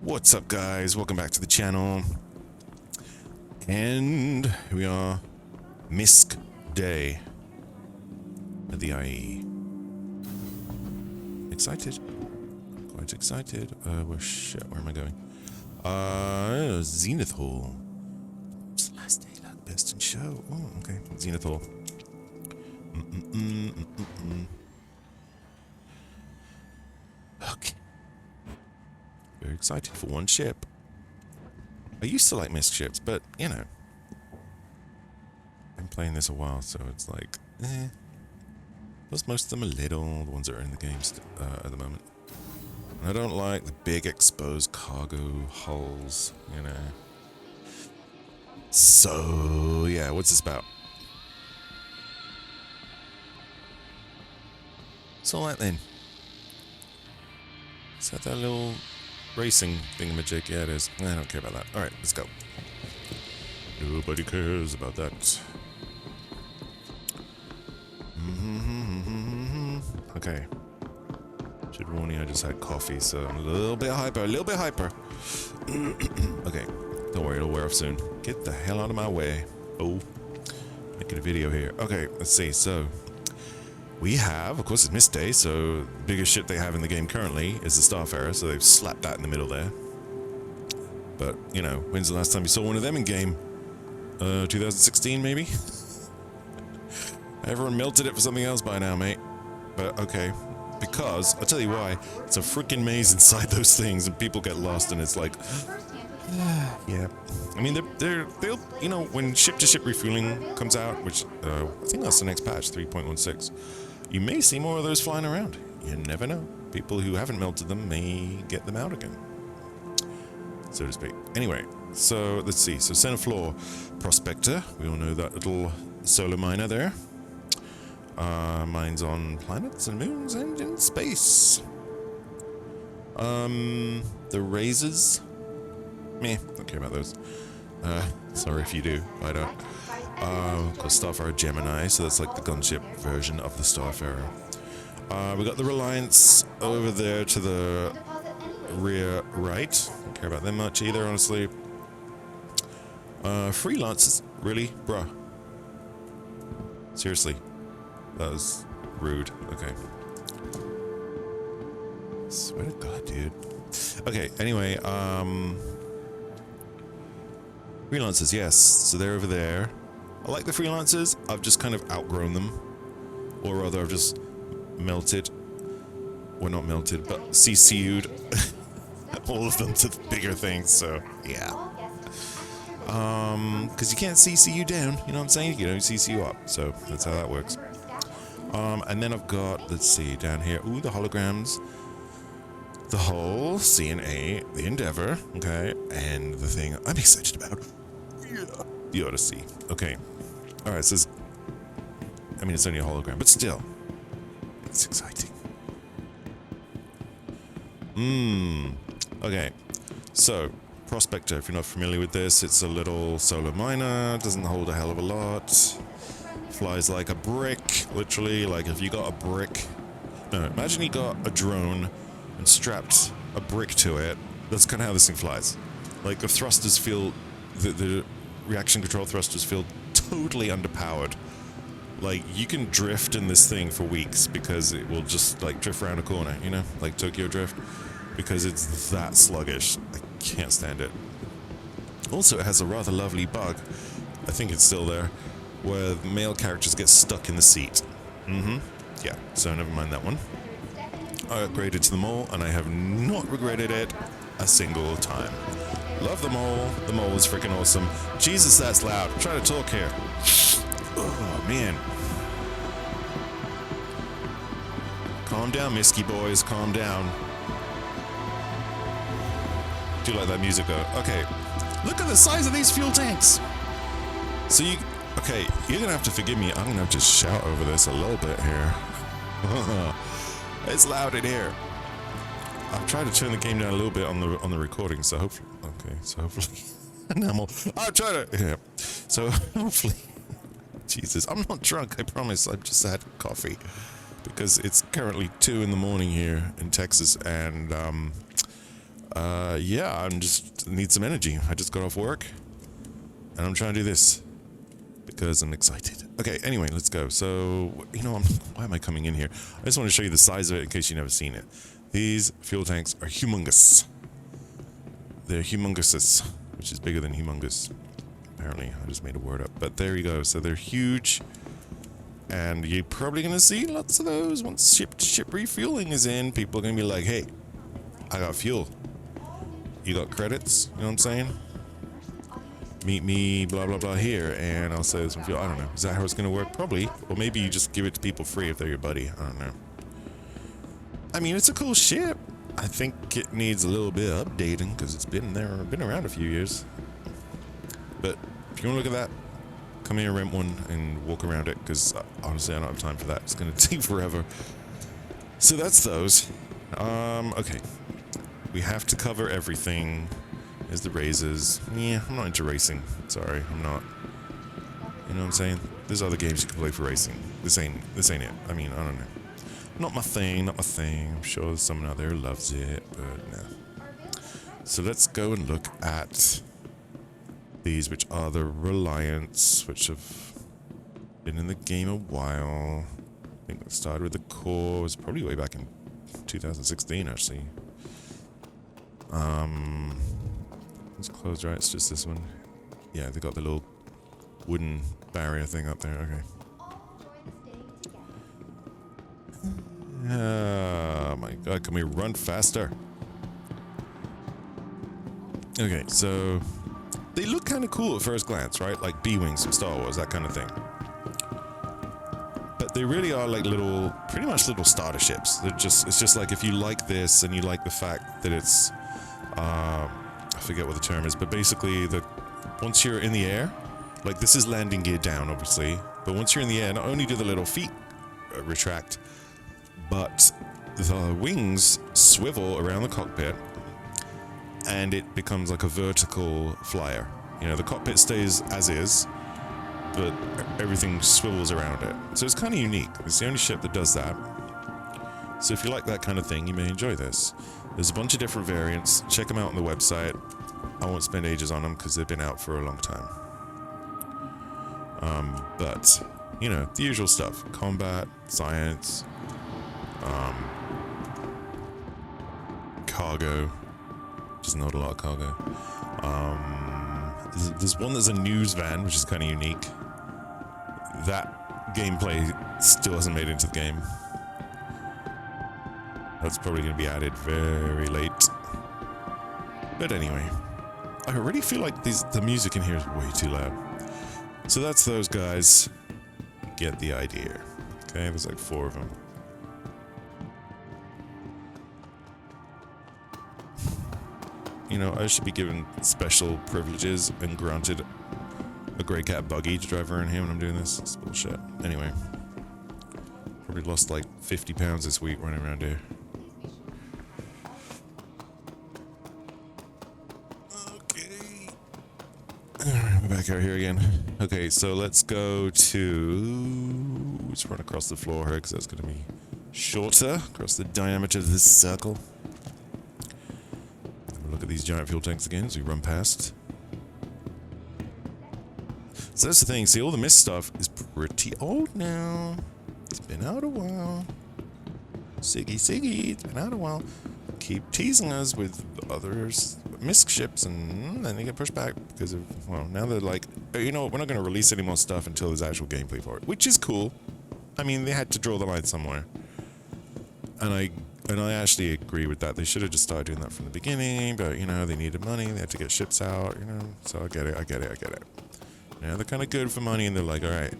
What's up, guys? Welcome back to the channel. And here we are, MISC Day at the IE. Excited? Quite excited. Where am I going? Zenith Hall. It's the last day, look, best in show. Oh, okay. Zenith Hall. Okay. Very excited for one ship. I used to like MISC ships, but, you know. I've been playing this a while, so it's like, Plus, most of them are little, the ones that are in the games at the moment. And I don't like the big exposed cargo hulls, you know. So, yeah, what's this about? So, like then. Is that little racing thingamajig? Yeah, it is. I don't care about that. Alright, let's go. Nobody cares about that. Okay. Should warn you, I just had coffee, so I'm a little bit hyper. Okay. Don't worry, it'll wear off soon. Get the hell out of my way. Oh. Making a video here. Okay, let's see. So, we have, of course, it's MISC Day, so the biggest ship they have in the game currently is the Starfarer, so they've slapped that in the middle there. But, you know, when's the last time you saw one of them in game? 2016, maybe? Everyone melted it for something else by now, mate. But, okay. Because, I'll tell you why, it's a freaking maze inside those things, and people get lost, and it's like... yeah. I mean, they'll, you know, when ship-to-ship refueling comes out, which, I think that's the next patch, 3.16, you may see more of those flying around. You never know. People who haven't melted them may get them out again, so to speak. Anyway, so let's see. So center floor, Prospector. We all know that little solar miner there. Mines on planets and moons and in space. The razors. Meh, don't care about those. Sorry if you do, I don't. Of course, Starfarer Gemini, so that's like the gunship version of the Starfarer. We got the Reliance over there to the rear right. Don't care about them much either, honestly. Freelancers, really? Bruh. Seriously. That was rude. Okay. Swear to God, dude. Okay, anyway, Freelancers, yes. So they're over there. I like the Freelancers. I've just kind of outgrown them. Or rather, I've just melted. Well, not melted, but CCU'd all of them to the bigger things, so, yeah. Because you can't CCU down, you know what I'm saying? You can only CCU up, so that's how that works. And then I've got, let's see, down here, ooh, the holograms. The Hull, CNA, the Endeavor, okay, and the thing I'm excited about, the Odyssey. Okay, alright, so I mean, it's only a hologram, but still, it's exciting. Okay, so, Prospector, if you're not familiar with this, it's a little solar miner, doesn't hold a hell of a lot, flies like a brick, literally, like if you got a brick, no, imagine you got a drone and strapped a brick to it. That's kind of how this thing flies. Like, the thrusters feel... The reaction control thrusters feel totally underpowered. Like, you can drift in this thing for weeks because it will just, like, drift around a corner, you know? Like Tokyo Drift. Because it's that sluggish. I can't stand it. Also, it has a rather lovely bug. I think it's still there. Where the male characters get stuck in the seat. Yeah, so never mind that one. I upgraded to the mole, and I have not regretted it a single time. Love the mole. The mole is freaking awesome. Jesus, that's loud. I'm trying to talk here. Oh, man. Calm down, MISC boys. Calm down. Do like that music, though. Okay. Look at the size of these fuel tanks. So you... Okay, you're going to have to forgive me. I'm going to have to shout over this a little bit here. It's loud in here. I've tried to turn the game down a little bit on the recording, so hopefully... Okay, so hopefully... I'll try to... Yeah. So hopefully... Jesus, I'm not drunk, I promise. I've just had coffee. Because it's currently 2 in the morning here in Texas, and Yeah, I'm just need some energy. I just got off work, and I'm trying to do this because I'm excited. Okay, anyway, let's go. So, you know, why am I coming in here? I just want to show you the size of it in case you've never seen it. These fuel tanks are humongous. They're humongous, which is bigger than humongous. Apparently, I just made a word up. But there you go. So they're huge. And you're probably going to see lots of those once ship-to-ship refueling is in. People are going to be like, hey, I got fuel. You got credits? You know what I'm saying? Meet me, blah, blah, blah, here, and I'll say some fuel. I don't know. Is that how it's going to work? Probably. Or maybe you just give it to people free if they're your buddy. I don't know. I mean, it's a cool ship. I think it needs a little bit of updating because it's been around a few years. But if you want to look at that, come here, rent one, and walk around it, because honestly, I don't have time for that. It's going to take forever. So that's those. Okay. We have to cover everything. There's the raises. Yeah, I'm not into racing. Sorry, I'm not. You know what I'm saying? There's other games you can play for racing. This ain't it. I mean, I don't know. Not my thing. I'm sure someone out there loves it, but no. So let's go and look at these, which are the Reliance, which have been in the game a while. I think it started with the core. It was probably way back in 2016, actually. It's closed, right? It's just this one. Yeah, they got the little wooden barrier thing up there. Okay. Oh my god, can we run faster? Okay, so they look kind of cool at first glance, right? Like B-Wings from Star Wars, that kind of thing. But they really are like pretty much little starter ships. It's just like if you like this and you like the fact that it's, I forget what the term is, but basically once you're in the air, like this is landing gear down, obviously, but once you're in the air, not only do the little feet retract, but the wings swivel around the cockpit, and it becomes like a vertical flyer. You know, the cockpit stays as is, but everything swivels around it. So it's kind of unique. It's the only ship that does that. So if you like that kind of thing, you may enjoy this. There's a bunch of different variants. Check them out on the website. I won't spend ages on them because they've been out for a long time. But, you know, the usual stuff. Combat, science, cargo. Just not a lot of cargo. There's one that's a news van, which is kind of unique. That gameplay still hasn't made it into the game. That's probably going to be added very late. But anyway, I already feel like the music in here is way too loud. So that's those guys. Get the idea. Okay, there's like 4 of them. You know, I should be given special privileges and granted a Grey Cat buggy to drive around here when I'm doing this. It's bullshit. Anyway. Probably lost like 50 pounds this week running around here. Okay. We're back out here again. Okay, so let's go to... Let's run across the floor here because that's going to be shorter across the diameter of this circle. Look at these giant fuel tanks again as we run past. So that's the thing. See, all the MISC stuff is pretty old now. It's been out a while. Siggy, it's been out a while. Keep teasing us with others MISC ships, and then they get pushed back because of, well, now they're like, you know what, we're not going to release any more stuff until there's actual gameplay for it, which is cool. I mean, they had to draw the line somewhere. And I actually agree with that. They should have just started doing that from the beginning, but, you know, they needed money. They had to get ships out, you know. So I get it. Now they're kind of good for money, and they're like, all right,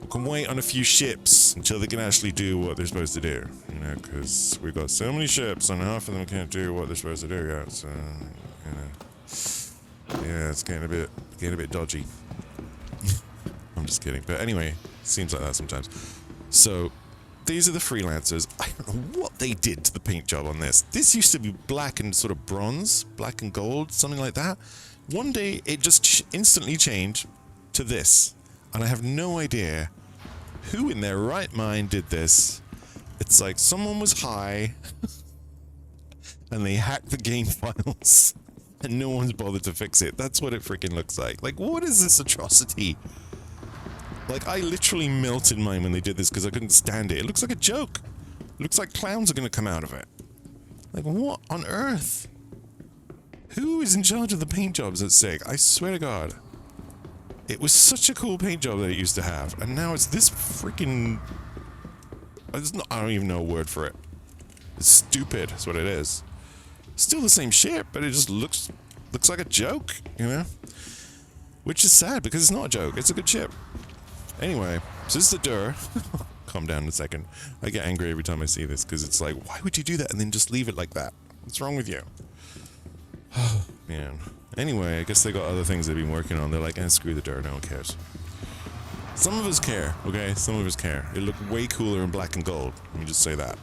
we can wait on a few ships until they can actually do what they're supposed to do, you know, because we've got so many ships, and half of them can't do what they're supposed to do yet, so, you know. Yeah, it's getting a bit dodgy. I'm just kidding. But anyway, seems like that sometimes. So... These are the Freelancers. I don't know what they did to the paint job on this. This used to be black and sort of bronze, black and gold, something like that. One day, it just instantly changed to this. And I have no idea who in their right mind did this. It's like someone was high and they hacked the game files, and no one's bothered to fix it. That's what it freaking looks like. Like, what is this atrocity? Like, I literally melted mine when they did this because I couldn't stand it. It looks like a joke. It looks like clowns are going to come out of it. Like, what on earth? Who is in charge of the paint jobs at SIG? I swear to God. It was such a cool paint job that it used to have, and now it's this freaking... I don't even know a word for it. It's stupid, that's what it is. Still the same shit, but it just looks like a joke, you know? Which is sad, because it's not a joke, it's a good ship. Anyway, so this is the Dur. Calm down a second. I get angry every time I see this, because it's like, why would you do that and then just leave it like that? What's wrong with you? Oh, man. Anyway, I guess they got other things they've been working on. They're like, screw the Dur, no one cares. Some of us care, okay? Some of us care. It looked way cooler in black and gold. Let me just say that.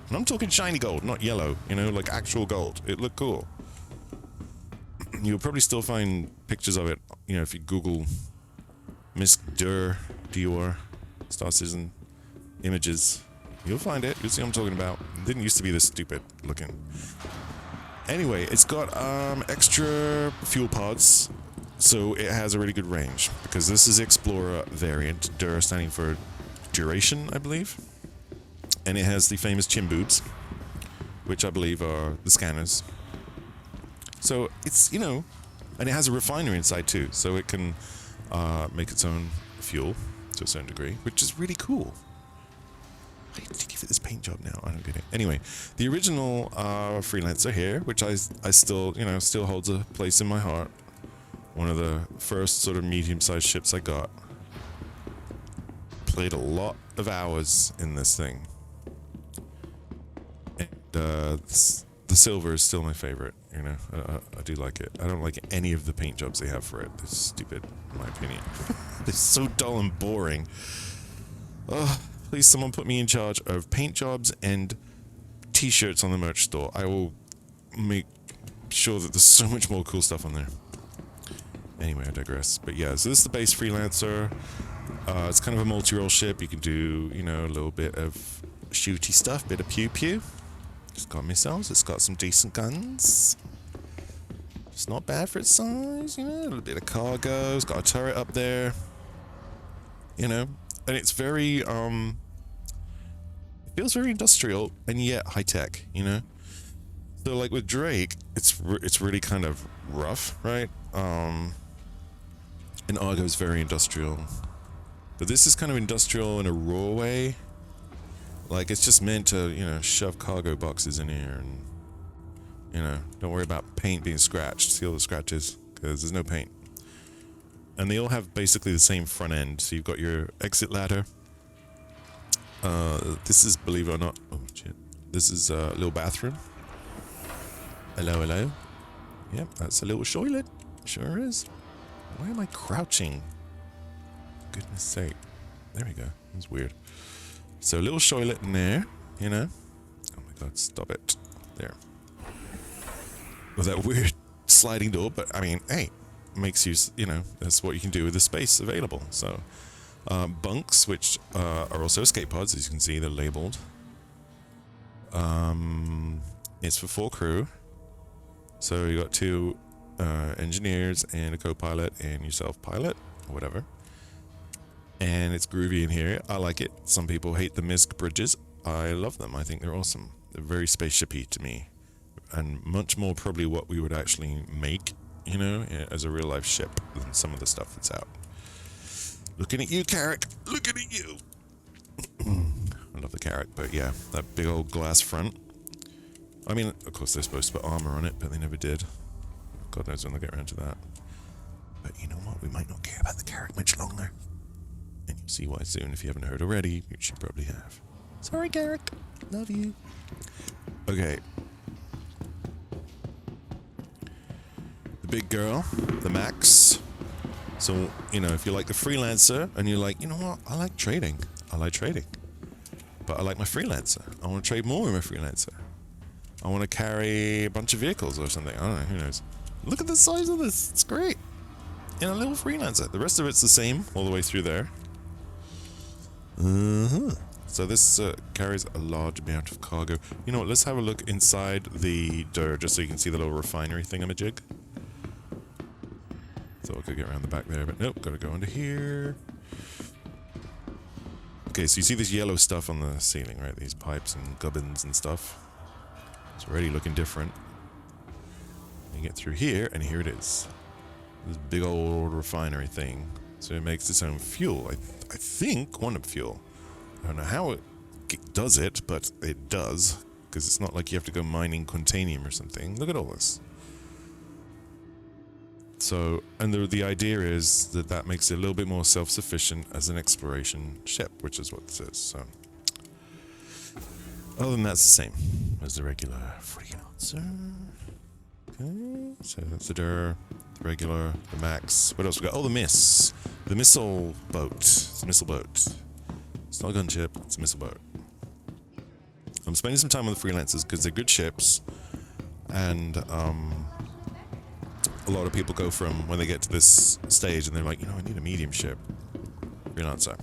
And I'm talking shiny gold, not yellow, you know, like actual gold. It looked cool. You'll probably still find pictures of it, you know, if you Google MISC DUR, Star Citizen images. You'll find it. You'll see what I'm talking about. It didn't used to be this stupid looking. Anyway, it's got extra fuel pods, so it has a really good range, because this is Explorer variant, DUR standing for duration, I believe. And it has the famous chin boobs, which I believe are the scanners. So it's, you know, and it has a refinery inside too, so it can make its own fuel to a certain degree, which is really cool. Why did you give it this paint job now? I don't get it. Anyway, the original Freelancer here, which I still, you know, still holds a place in my heart. One of the first sort of medium-sized ships I got. Played a lot of hours in this thing. And the silver is still my favorite, you know. I do like it. I don't like any of the paint jobs they have for it. They're stupid, in my opinion. They're so dull and boring. Ugh. Please, someone put me in charge of paint jobs and t-shirts on the merch store. I will make sure that there's so much more cool stuff on there. Anyway, I digress. But yeah, so this is the base Freelancer. It's kind of a multi-role ship. You can do, you know, a little bit of shooty stuff, bit of pew-pew. It's got missiles. It's got some decent guns. It's not bad for its size, you know. A little bit of cargo. It's got a turret up there. You know. And it's very, it feels very industrial and yet high-tech, you know? So, like, with Drake, it's really kind of rough, right? And Argo's very industrial. But this is kind of industrial in a raw way. Like, it's just meant to, you know, shove cargo boxes in here and, you know, don't worry about paint being scratched. See all the scratches? Because there's no paint. And they all have basically the same front end. So you've got your exit ladder. This is, believe it or not, oh shit. This is a little bathroom. Hello, hello. Yep, that's a little toilet. Sure is. Why am I crouching? For goodness sake. There we go. That's weird. So a little toilet in there, you know. Oh my god, stop it. There. With that weird sliding door, but I mean, hey. Makes you, you know, that's what you can do with the space available. So, bunks, which are also escape pods, as you can see, they're labeled. It's for full crew. So you got 2 engineers and a co-pilot and yourself pilot, or whatever. And it's groovy in here. I like it. Some people hate the MISC bridges. I love them. I think they're awesome. They're very spaceshipy to me, and much more probably what we would actually make, you know, as a real-life ship than some of the stuff that's out. Looking at you, Carrick. Looking at you. I love the Carrick, but yeah, that big old glass front. I mean, of course they're supposed to put armor on it, but they never did. God knows when they'll get around to that. But you know what? We might not care about the Carrick much longer. And you'll see why soon if you haven't heard already, which you probably have. Sorry, Carrick. Love you. Okay. The big girl, the Max. So, you know, if you're like the Freelancer and you're like, you know what, I like trading. But I like my Freelancer. I want to trade more with my Freelancer. I want to carry a bunch of vehicles or something. I don't know, who knows. Look at the size of this. It's great. In a little Freelancer. The rest of it's the same all the way through there. So this carries a large amount of cargo. You know what, let's have a look inside the door, just so you can see the little refinery thingamajig. So I could get around the back there, but nope, gotta go under here. Okay, so you see this yellow stuff on the ceiling, right? These pipes and gubbins and stuff. It's already looking different. You get through here, and here it is. This big old refinery thing. So it makes its own fuel. I think quantum fuel. I don't know how it does it, but it does. Because it's not like you have to go mining quantanium or something. Look at all this. So, and the idea is that that makes it a little bit more self-sufficient as an exploration ship, which is what this is. So, other than that's the same as the regular Freelancer. Okay, so that's the door, the regular, the Max. What else we got? Oh, the MISC. The missile boat. It's a missile boat. It's not a gunship, it's a missile boat. I'm spending some time on the Freelancers because they're good ships, and a lot of people go from when they get to this stage and they're like, you know, I need a medium ship. Freelancer.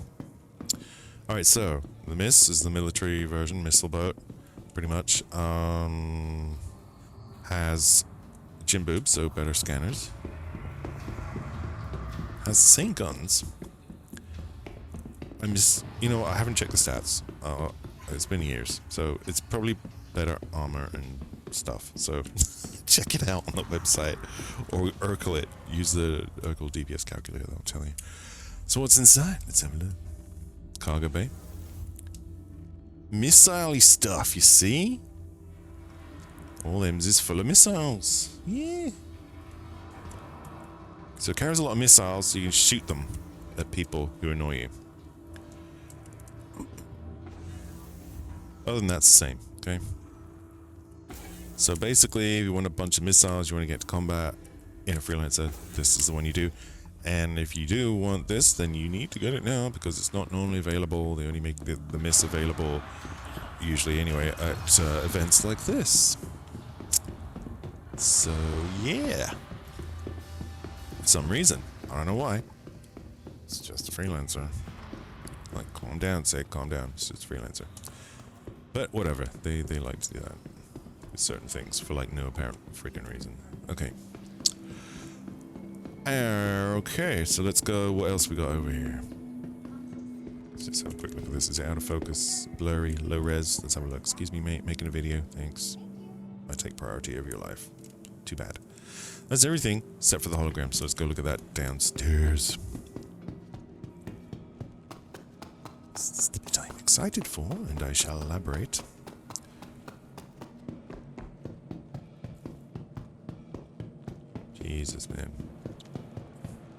Alright, so the MISC is the military version, missile boat, pretty much. Has gym boobs, so better scanners. Has the same guns. I'm just, you know, I haven't checked the stats. It's been years, so it's probably better armor and stuff. So check it out on the website, or Urkel it. Use the Urkel DPS calculator, that'll tell you. So what's inside? Let's have a look. Cargo bay. Missile-y stuff, you see? All them's is full of missiles. Yeah. So it carries a lot of missiles, so you can shoot them at people who annoy you. Other than that, it's the same, okay? So basically, if you want a bunch of missiles, you want to get to combat in a Freelancer, this is the one you do. And if you do want this, then you need to get it now, because it's not normally available. They only make the MISC available, usually anyway, at events like this. So, yeah. For some reason. I don't know why. It's just a Freelancer. Like, calm down, say calm down. It's just a Freelancer. But whatever, they like to do that with certain things for like no apparent freaking reason. Okay. Okay, so let's go. What else we got over here? Let's just have a quick look at this. Is it out of focus? Blurry, low res? Let's have a look. Excuse me, mate, making a video. Thanks. I take priority over your life. Too bad. That's everything except for the hologram, so let's go look at that downstairs. This is the bit I'm excited for, and I shall elaborate. Jesus, man.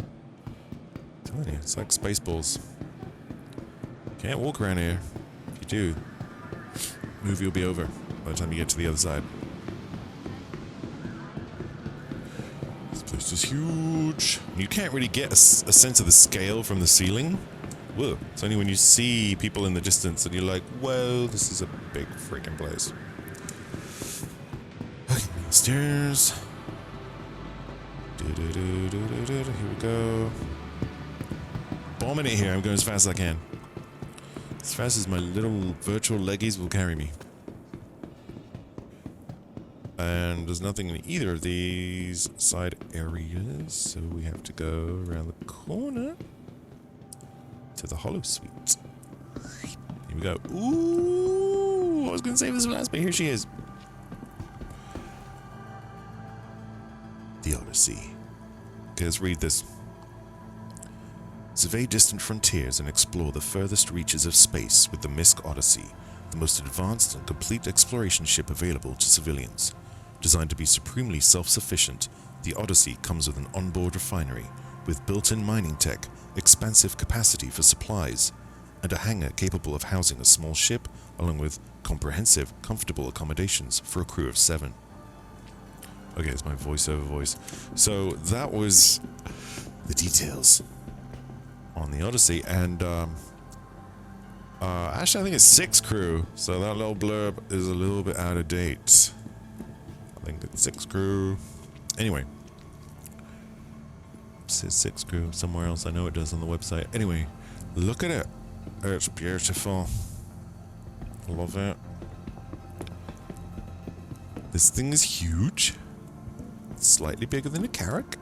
I'm telling you, it's like Spaceballs. Can't walk around here. If you do, movie will be over by the time you get to the other side. This place is huge. You can't really get a sense of the scale from the ceiling. Whoa. It's only when you see people in the distance and you're like, whoa, this is a big freaking place. Okay, stairs. Here we go. Bombing it here. I'm going as fast as I can. As fast as my little virtual leggies will carry me. And there's nothing in either of these side areas, so we have to go around the corner to the Hollow Suite. Here we go. Ooh! I was going to save this for last, but here she is. The Odyssey. Okay, let's read this. Survey distant frontiers and explore the furthest reaches of space with the MISC Odyssey, the most advanced and complete exploration ship available to civilians. Designed to be supremely self-sufficient, the Odyssey comes with an onboard refinery, with built-in mining tech, expansive capacity for supplies, and a hangar capable of housing a small ship, along with comprehensive, comfortable accommodations for a crew of 7. Okay, it's my voiceover voice. So that was the details on the Odyssey, and actually I think it's 6 crew, so that little blurb is a little bit out of date. I think it's 6 crew. Anyway. It says 6 crew somewhere else. I know it does on the website. Anyway, look at it. It's beautiful. I love it. This thing is huge. It's slightly bigger than a Carrick.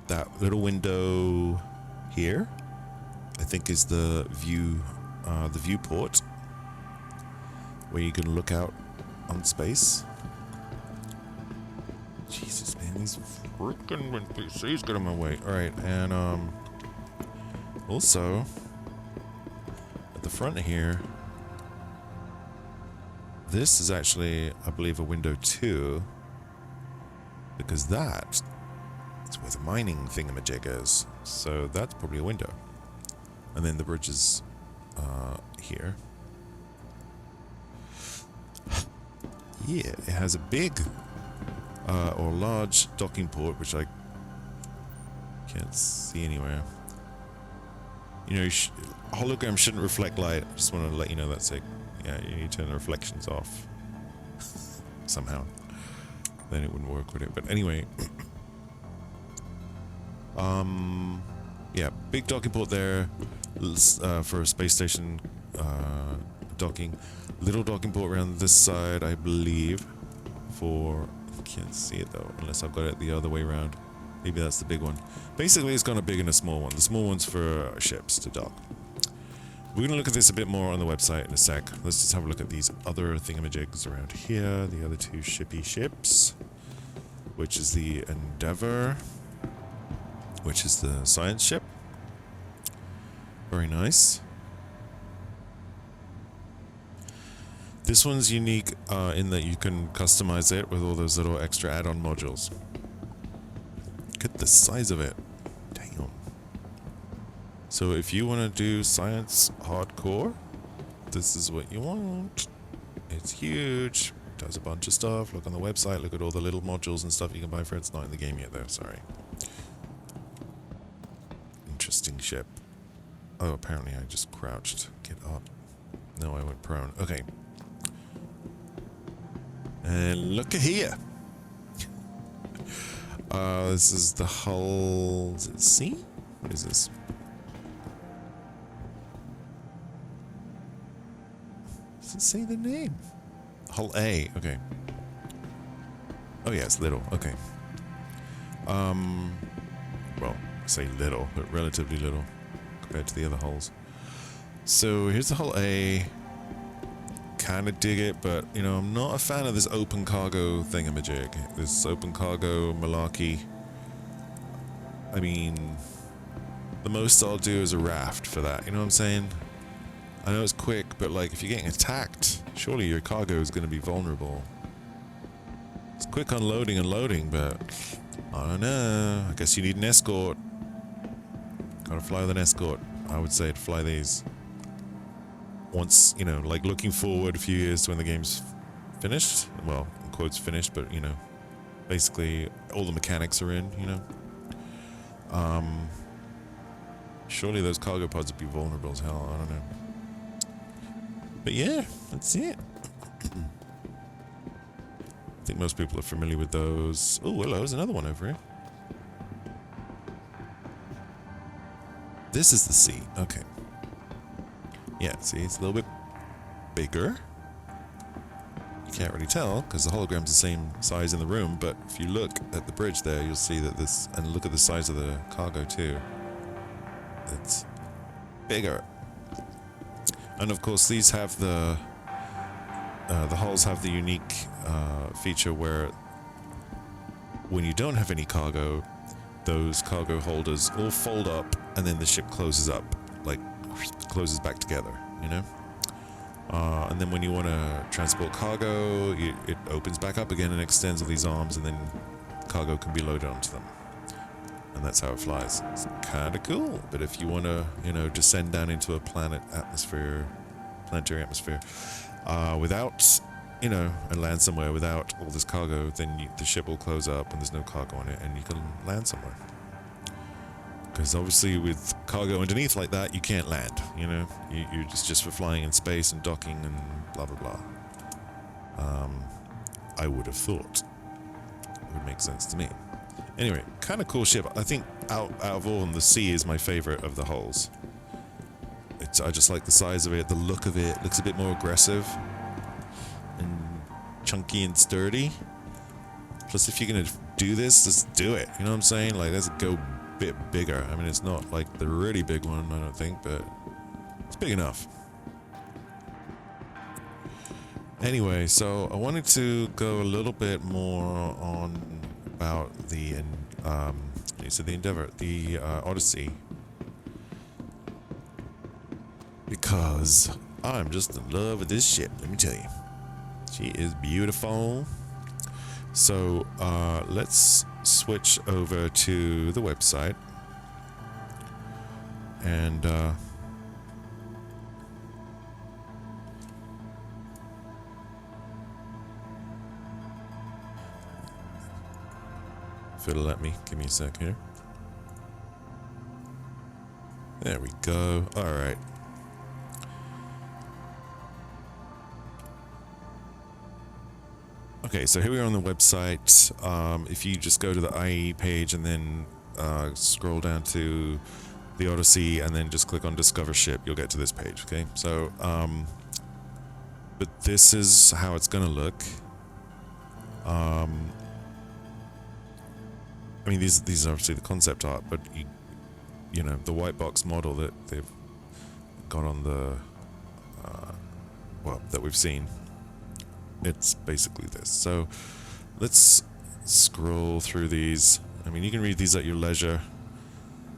That little window here, I think, is the viewport, where you can look out on space. Jesus, man, these freaking NPCs get in my way. All right, and also at the front here, this is actually, I believe, a window too, because that is where the mining thingamajig is. So that's probably a window. And then the bridge is here. Yeah, it has a big or large docking port, which I can't see anywhere. You know, hologram shouldn't reflect light. I just want to let you know that's it. Yeah, you need to turn the reflections off somehow. Then it wouldn't work with it. But anyway, yeah, big docking port there for a space station docking. Little docking port around this side, I believe, for... I can't see it though, unless I've got it the other way around. Maybe that's the big one. Basically, it's got a big and a small one. The small one's for ships to dock. We're going to look at this a bit more on the website in a sec. Let's just have a look at these other thingamajigs around here. The other two ships, which is the Endeavour, which is the science ship. Very nice. This one's unique in that you can customize it with all those little extra add-on modules. Look at the size of it. Damn. So if you want to do science hardcore, this is what you want. It's huge. Does a bunch of stuff. Look on the website. Look at all the little modules and stuff you can buy for it. It's not in the game yet though. Sorry. Interesting ship. Oh, apparently I just crouched. Get up. No, I went prone. Okay. And look at here. This is the hull. Is it C? What is this? Does it say the name? Hull A. Okay. Oh yeah, it's little. Okay. Well, I say little, but relatively little compared to the other hulls. So here's the hull A. Kind of dig it, but you know, I'm not a fan of this open cargo thingamajig. This open cargo malarkey. I mean, the most I'll do is a raft for that. You know what I'm saying? I know it's quick, but like if you're getting attacked, surely your cargo is going to be vulnerable. It's quick unloading and loading, but I don't know. I guess you need an escort. Gotta fly with an escort. I would say to fly these. Once, you know, like looking forward a few years to when the game's finished. Well, in quotes finished, but you know, basically all the mechanics are in, you know. Surely those cargo pods would be vulnerable as hell, I don't know. But yeah, that's it. I think most people are familiar with those. Oh, hello, there's another one over here. This is the sea, okay. Yeah, see, it's a little bit bigger. You can't really tell because the hologram's the same size in the room, but if you look at the bridge there, you'll see that this, and look at the size of the cargo too. It's bigger. And of course, these have the hulls have the unique feature where when you don't have any cargo, those cargo holders all fold up and then the ship closes up, like closes back together, you know? And then when you want to transport cargo, it opens back up again and extends all these arms, and then cargo can be loaded onto them. And that's how it flies. It's kind of cool. But if you want to, you know, descend down into a planetary atmosphere, without, you know, and land somewhere without all this cargo, then the ship will close up and there's no cargo on it, and you can land somewhere. Because obviously with cargo underneath like that, you can't land, you know? You're just for flying in space and docking and blah, blah, blah. I would have thought. It would make sense to me. Anyway, kind of cool ship. I think out of all of them, the Sea is my favorite of the hulls. I just like the size of it, the look of it. Looks a bit more aggressive and chunky and sturdy. Plus, if you're gonna do this, just do it. You know what I'm saying? Like, let's go a bit bigger. I mean, it's not like the really big one, I don't think, but it's big enough. Anyway, so I wanted to go a little bit more on about the Endeavor, the Odyssey, because I'm just in love with this ship. Let me tell you, she is beautiful. So let's switch over to the website and if it'll let me, give me a sec here. There we go. All right. Okay, so here we are on the website. If you just go to the IE page and then scroll down to the Odyssey and then just click on Discover Ship, you'll get to this page, okay? So, but this is how it's gonna look. I mean, these are obviously the concept art, but you know, the white box model that they've got on the, well, that we've seen. It's basically this. So let's scroll through these. I mean, you can read these at your leisure,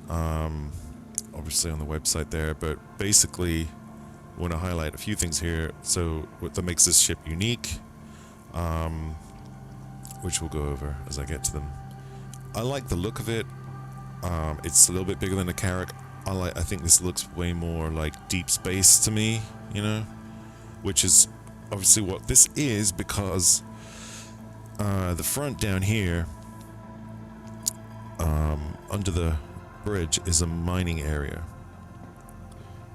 obviously on the website there, but basically I want to highlight a few things here. So what that makes this ship unique, which we'll go over as I get to them. I like the look of it. It's a little bit bigger than a Carrick. I think this looks way more like deep space to me, you know, which is obviously what this is, because the front down here under the bridge is a mining area,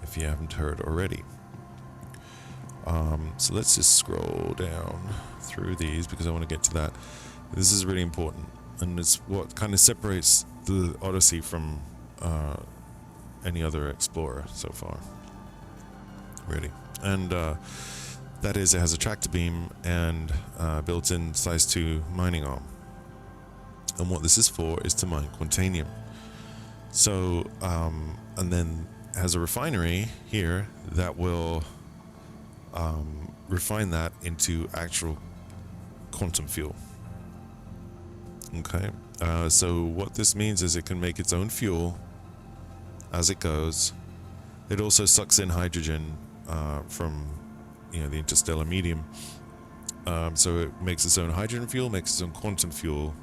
if you haven't heard already. So let's just scroll down through these because I want to get to that. This is really important, and it's what kind of separates the Odyssey from any other explorer so far, really. And that is, it has a tractor beam and built-in size 2 mining arm. And what this is for is to mine quantanium. So, and then it has a refinery here that will refine that into actual quantum fuel. Okay, so what this means is it can make its own fuel as it goes. It also sucks in hydrogen from, you know, the interstellar medium. So it makes its own hydrogen fuel, makes its own quantum fuel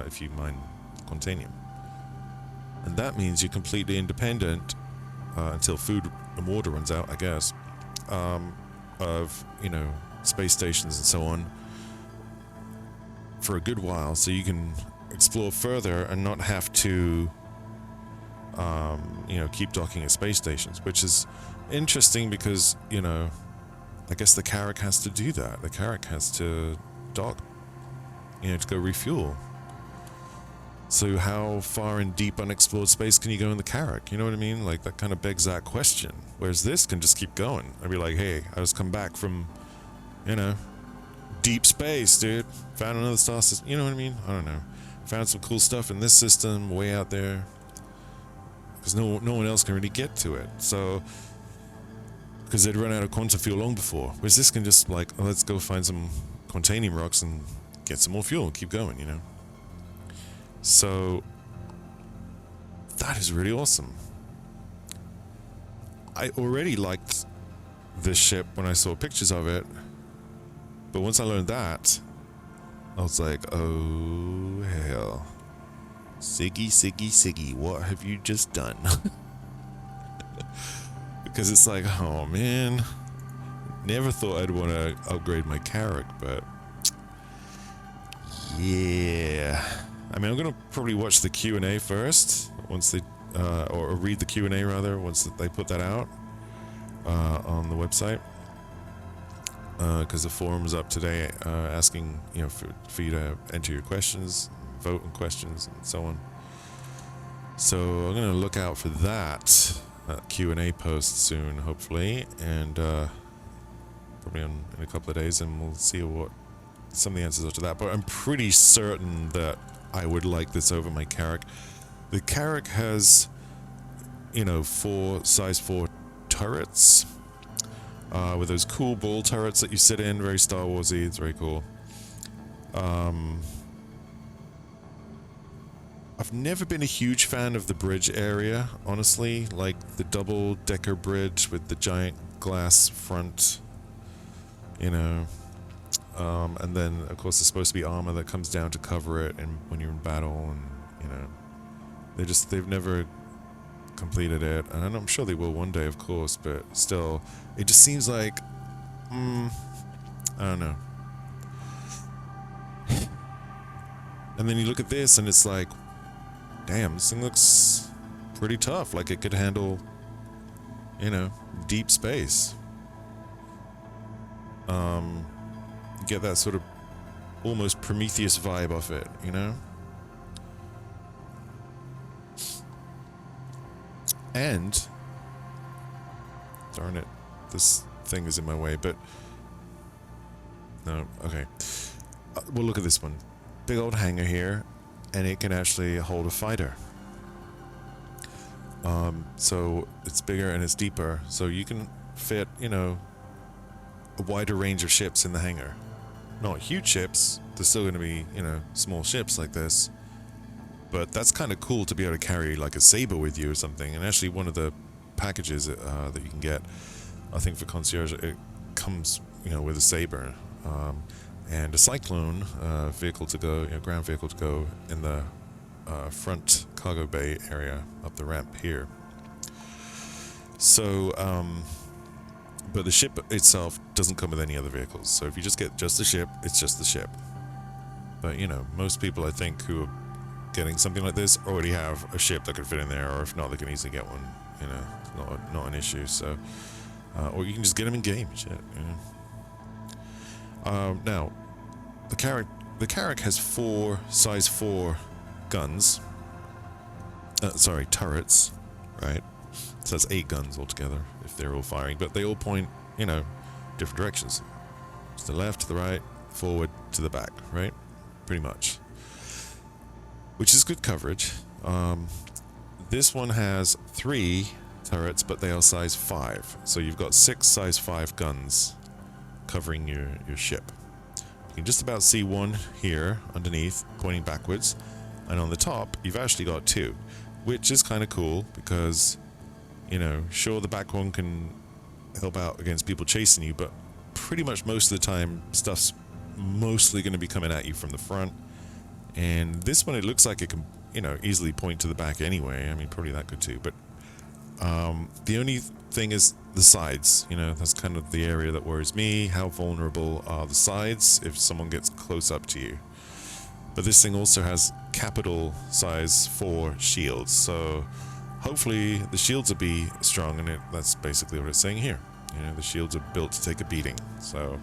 if you mine quantanium. And that means you're completely independent until food and water runs out, I guess, of, you know, space stations and so on for a good while, so you can explore further and not have to, you know, keep docking at space stations, which is interesting because, you know, I guess the Carrick has to do that. The Carrick has to dock, you know, to go refuel. So how far in deep unexplored space can you go in the Carrick? You know what I mean? Like, that kind of begs that question. Whereas this can just keep going. I'd be like, hey, I just come back from, you know, deep space, dude. Found another star system. You know what I mean? I don't know. Found some cool stuff in this system way out there. Because no one else can really get to it. So, because they'd run out of quantum fuel long before. Whereas this can just, like, oh, let's go find some quantanium rocks and get some more fuel and keep going, you know? So, that is really awesome. I already liked this ship when I saw pictures of it, but once I learned that, I was like, oh hell. Siggy, Siggy, Siggy, what have you just done? Because it's like, oh man, never thought I'd want to upgrade my Carrick, but yeah. I mean, I'm gonna probably watch the Q&A first, once they, or read the Q&A rather, once they put that out on the website, because the forum's up today, asking, you know, for you to enter your questions, vote on questions and so on. So I'm going to look out for that Q&A post soon, hopefully, and probably in a couple of days, and we'll see what some of the answers are to that. But I'm pretty certain that I would like this over my Carrick. The Carrick has, you know, size 4 turrets, with those cool ball turrets that you sit in, very Star Warsy. It's very cool. I've never been a huge fan of the bridge area, honestly, like the double-decker bridge with the giant glass front, you know, and then of course there's supposed to be armor that comes down to cover it and when you're in battle, and you know, they've never completed it, and I'm sure they will one day, of course, but still, it just seems like, I don't know. And then you look at this and it's like, damn, this thing looks pretty tough, like it could handle, you know, deep space. Get that sort of almost Prometheus vibe off it, you know? And, darn it, this thing is in my way, but, no, okay. Well, look at this one. Big old hangar here, and it can actually hold a fighter. So it's bigger and it's deeper, so you can fit, you know, a wider range of ships in the hangar. Not huge ships, there's still going to be, you know, small ships like this. But that's kind of cool to be able to carry like a Saber with you or something. And actually one of the packages that you can get, I think for Concierge, it comes, you know, with a Saber. And a Cyclone vehicle to go, you know, ground vehicle to go in the front cargo bay area up the ramp here. So, but the ship itself doesn't come with any other vehicles. So if you just get just the ship, it's just the ship. But, you know, most people, I think, who are getting something like this already have a ship that could fit in there, or if not, they can easily get one. You know, not an issue. So, or you can just get them in game. Shit, you know. Now, the Carrick has 4 size 4 guns. Sorry, turrets, right? So that's 8 guns altogether if they're all firing, but they all point, you know, different directions. To the left, to the right, forward, to the back, right? Pretty much. Which is good coverage. This one has 3 turrets, but they are size 5. So you've got 6 size 5 guns covering your ship. You can just about see one here underneath, pointing backwards. And on the top, you've actually got 2, which is kind of cool because, you know, sure, the back one can help out against people chasing you, but pretty much most of the time, stuff's mostly going to be coming at you from the front. And this one, it looks like it can, you know, easily point to the back anyway. I mean, probably that could too, but the only thing is the sides. You know, that's kind of the area that worries me. How vulnerable are the sides if someone gets close up to you? But this thing also has capital size 4 shields, so hopefully the shields will be strong, and that's basically what it's saying here. You know, the shields are built to take a beating. So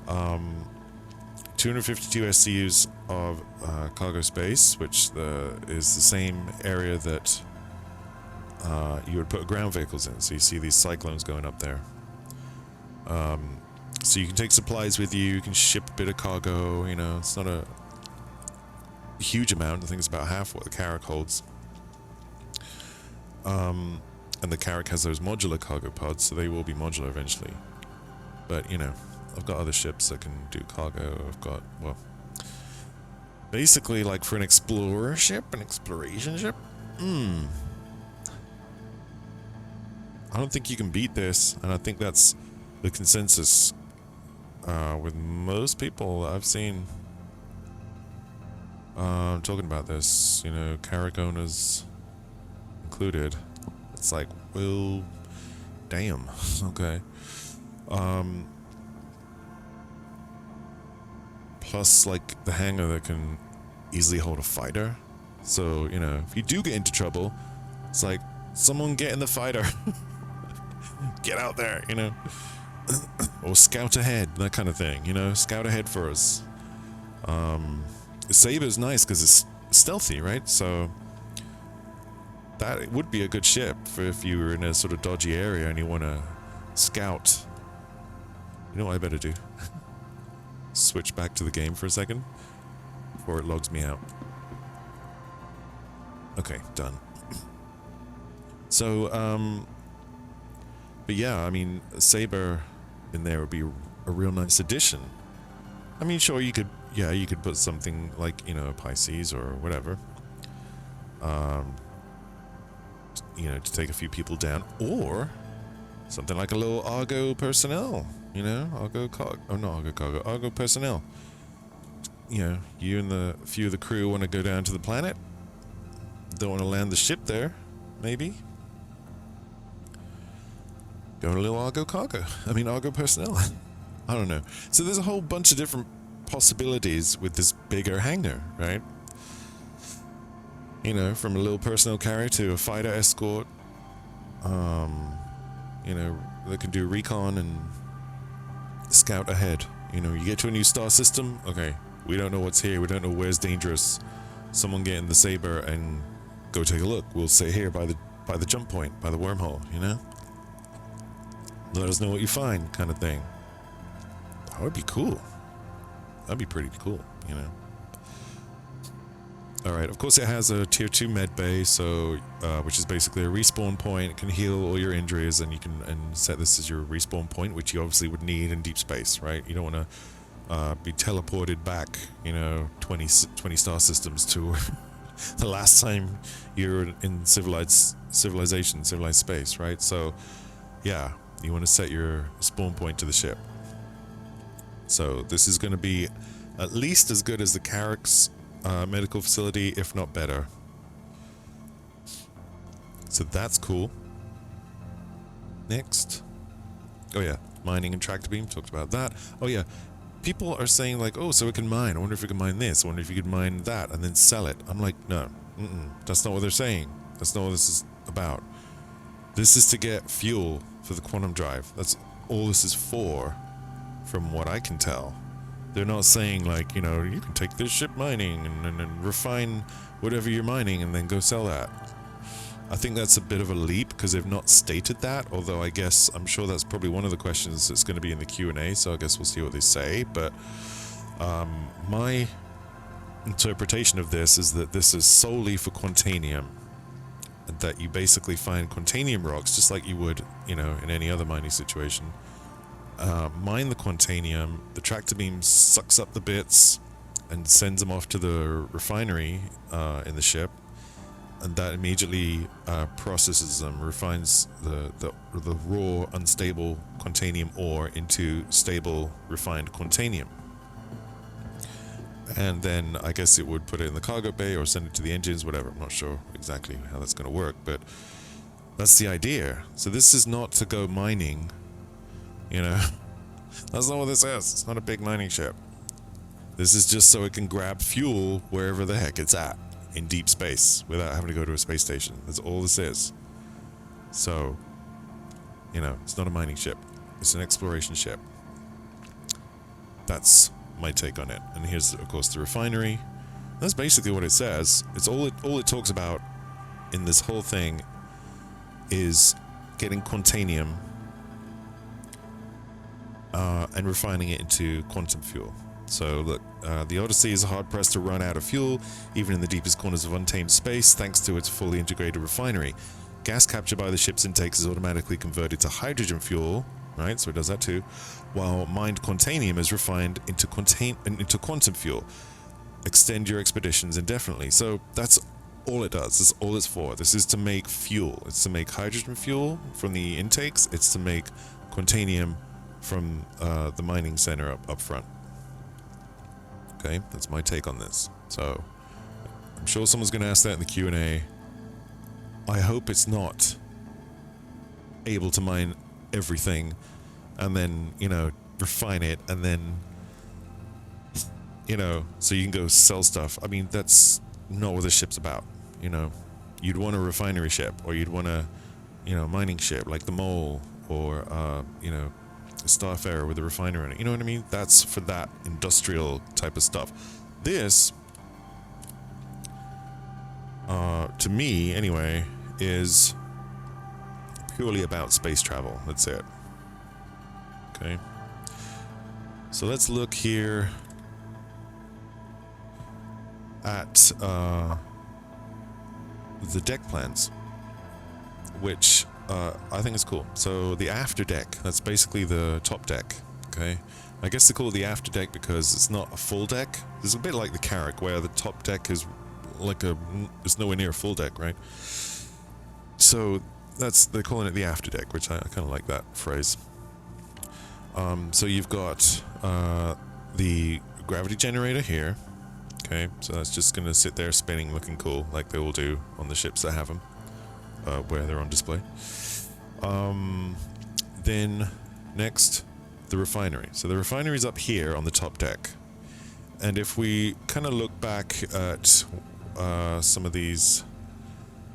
252 SCUs of cargo space, which is the same area that you would put ground vehicles in. So you see these Cyclones going up there. So you can take supplies with you, you can ship a bit of cargo, you know, it's not a huge amount. I think it's about half what the Carrick holds. And the Carrick has those modular cargo pods, so they will be modular eventually. But, you know, I've got other ships that can do cargo. I've got, well, basically like for an explorer ship, an exploration ship, I don't think you can beat this, and I think that's the consensus with most people that I've seen talking about this, you know, Carrick owners included. It's like, well, damn, okay. Plus, like, the hangar that can easily hold a fighter. So, you know, if you do get into trouble, it's like, someone get in the fighter. Get out there, you know. Or scout ahead, that kind of thing, you know. Scout ahead for us. Saber's nice because it's stealthy, right? So that it would be a good ship for if you were in a sort of dodgy area and you want to scout. You know what I better do? Switch back to the game for a second before it logs me out. Okay, done. So, but yeah, I mean, Saber in there would be a real nice addition. I mean, sure, you could, yeah, you could put something like, you know, Pisces or whatever. You know, to take a few people down, or something like a little Argo personnel, you know, Argo personnel. You know, you and the few of the crew want to go down to the planet. Don't want to land the ship there, maybe. Go to a little Argo personnel. I don't know. So there's a whole bunch of different possibilities with this bigger hangar, right? You know, from a little personnel carrier to a fighter escort. You know, that can do recon and scout ahead. You know, you get to a new star system. Okay, we don't know what's here. We don't know where's dangerous. Someone get in the Saber and go take a look. We'll stay here by the jump point, by the wormhole. You know, let us know what you find, kind of thing. That would be cool. That'd be pretty cool. You know. Alright, of course it has a tier 2 med bay, so which is basically a respawn point. It can heal all your injuries, and you can set this as your respawn point, which you obviously would need in deep space, right? You don't want to be teleported back, you know, 20 star systems to the last time you were in civilized space, right? So, yeah, you want to set your spawn point to the ship. So this is going to be at least as good as the Carrick's medical facility, if not better. So that's cool. Next. Oh yeah, mining and tractor beam, talked about that. Oh yeah, people are saying like, oh, so we can mine. I wonder if we can mine this. I wonder if you could mine that and then sell it. I'm like, no, that's not what they're saying. That's not what this is about. This is to get fuel for the quantum drive. That's all this is for, from what I can tell. They're not saying like, you know, you can take this ship mining and refine whatever you're mining and then go sell that. I think that's a bit of a leap because they've not stated that, although I guess I'm sure that's probably one of the questions that's going to be in the Q&A, so I guess we'll see what they say. But my interpretation of this is that this is solely for Quantanium, that you basically find Quantanium rocks just like you would, you know, in any other mining situation. Mine the Quantanium, the tractor beam sucks up the bits and sends them off to the refinery in the ship, and that immediately processes them, refines the raw, unstable Quantanium ore into stable, refined Quantanium. And then I guess it would put it in the cargo bay or send it to the engines, whatever. I'm not sure exactly how that's going to work, but that's the idea. So this is not to go mining. You know, that's not what this is. It's not a big mining ship. This is just so it can grab fuel wherever the heck it's at in deep space without having to go to a space station. That's all this is. So, you know, it's not a mining ship. It's an exploration ship. That's my take on it. And here's, of course, the refinery. That's basically what it says. It's all it talks about in this whole thing is getting Quantanium and refining it into quantum fuel. So look, the Odyssey is hard pressed to run out of fuel, even in the deepest corners of untamed space, thanks to its fully integrated refinery. Gas captured by the ship's intakes is automatically converted to hydrogen fuel, right? So it does that too, while mined Quantanium is refined into quantum fuel. Extend your expeditions indefinitely. So that's all it does. That's all it's for. This is to make fuel. It's to make hydrogen fuel from the intakes. It's to make Quantanium from the mining center up front. Okay, that's my take on this. So I'm sure someone's going to ask that in the Q&A. I hope it's not able to mine everything and then, you know, refine it and then, you know, so you can go sell stuff. I mean, that's not what this ship's about. You know, you'd want a refinery ship, or you'd want a, you know, mining ship like the Mole, or you know, a Starfarer with a refinery in it. You know what I mean? That's for that industrial type of stuff. This to me anyway, is purely about space travel. That's it. Okay. So let's look here at the deck plans, which I think is cool. So the after deck, that's basically the top deck. Okay. I guess they call it the after deck because it's not a full deck. It's a bit like the Carrick, where the top deck is like it's nowhere near a full deck, right? So they're calling it the after deck, which I kind of like that phrase. So you've got the gravity generator here. Okay, so that's just going to sit there spinning, looking cool, like they all do on the ships that have them, where they're on display. Then next, the refinery. So the refinery's up here on the top deck. And if we kind of look back at some of these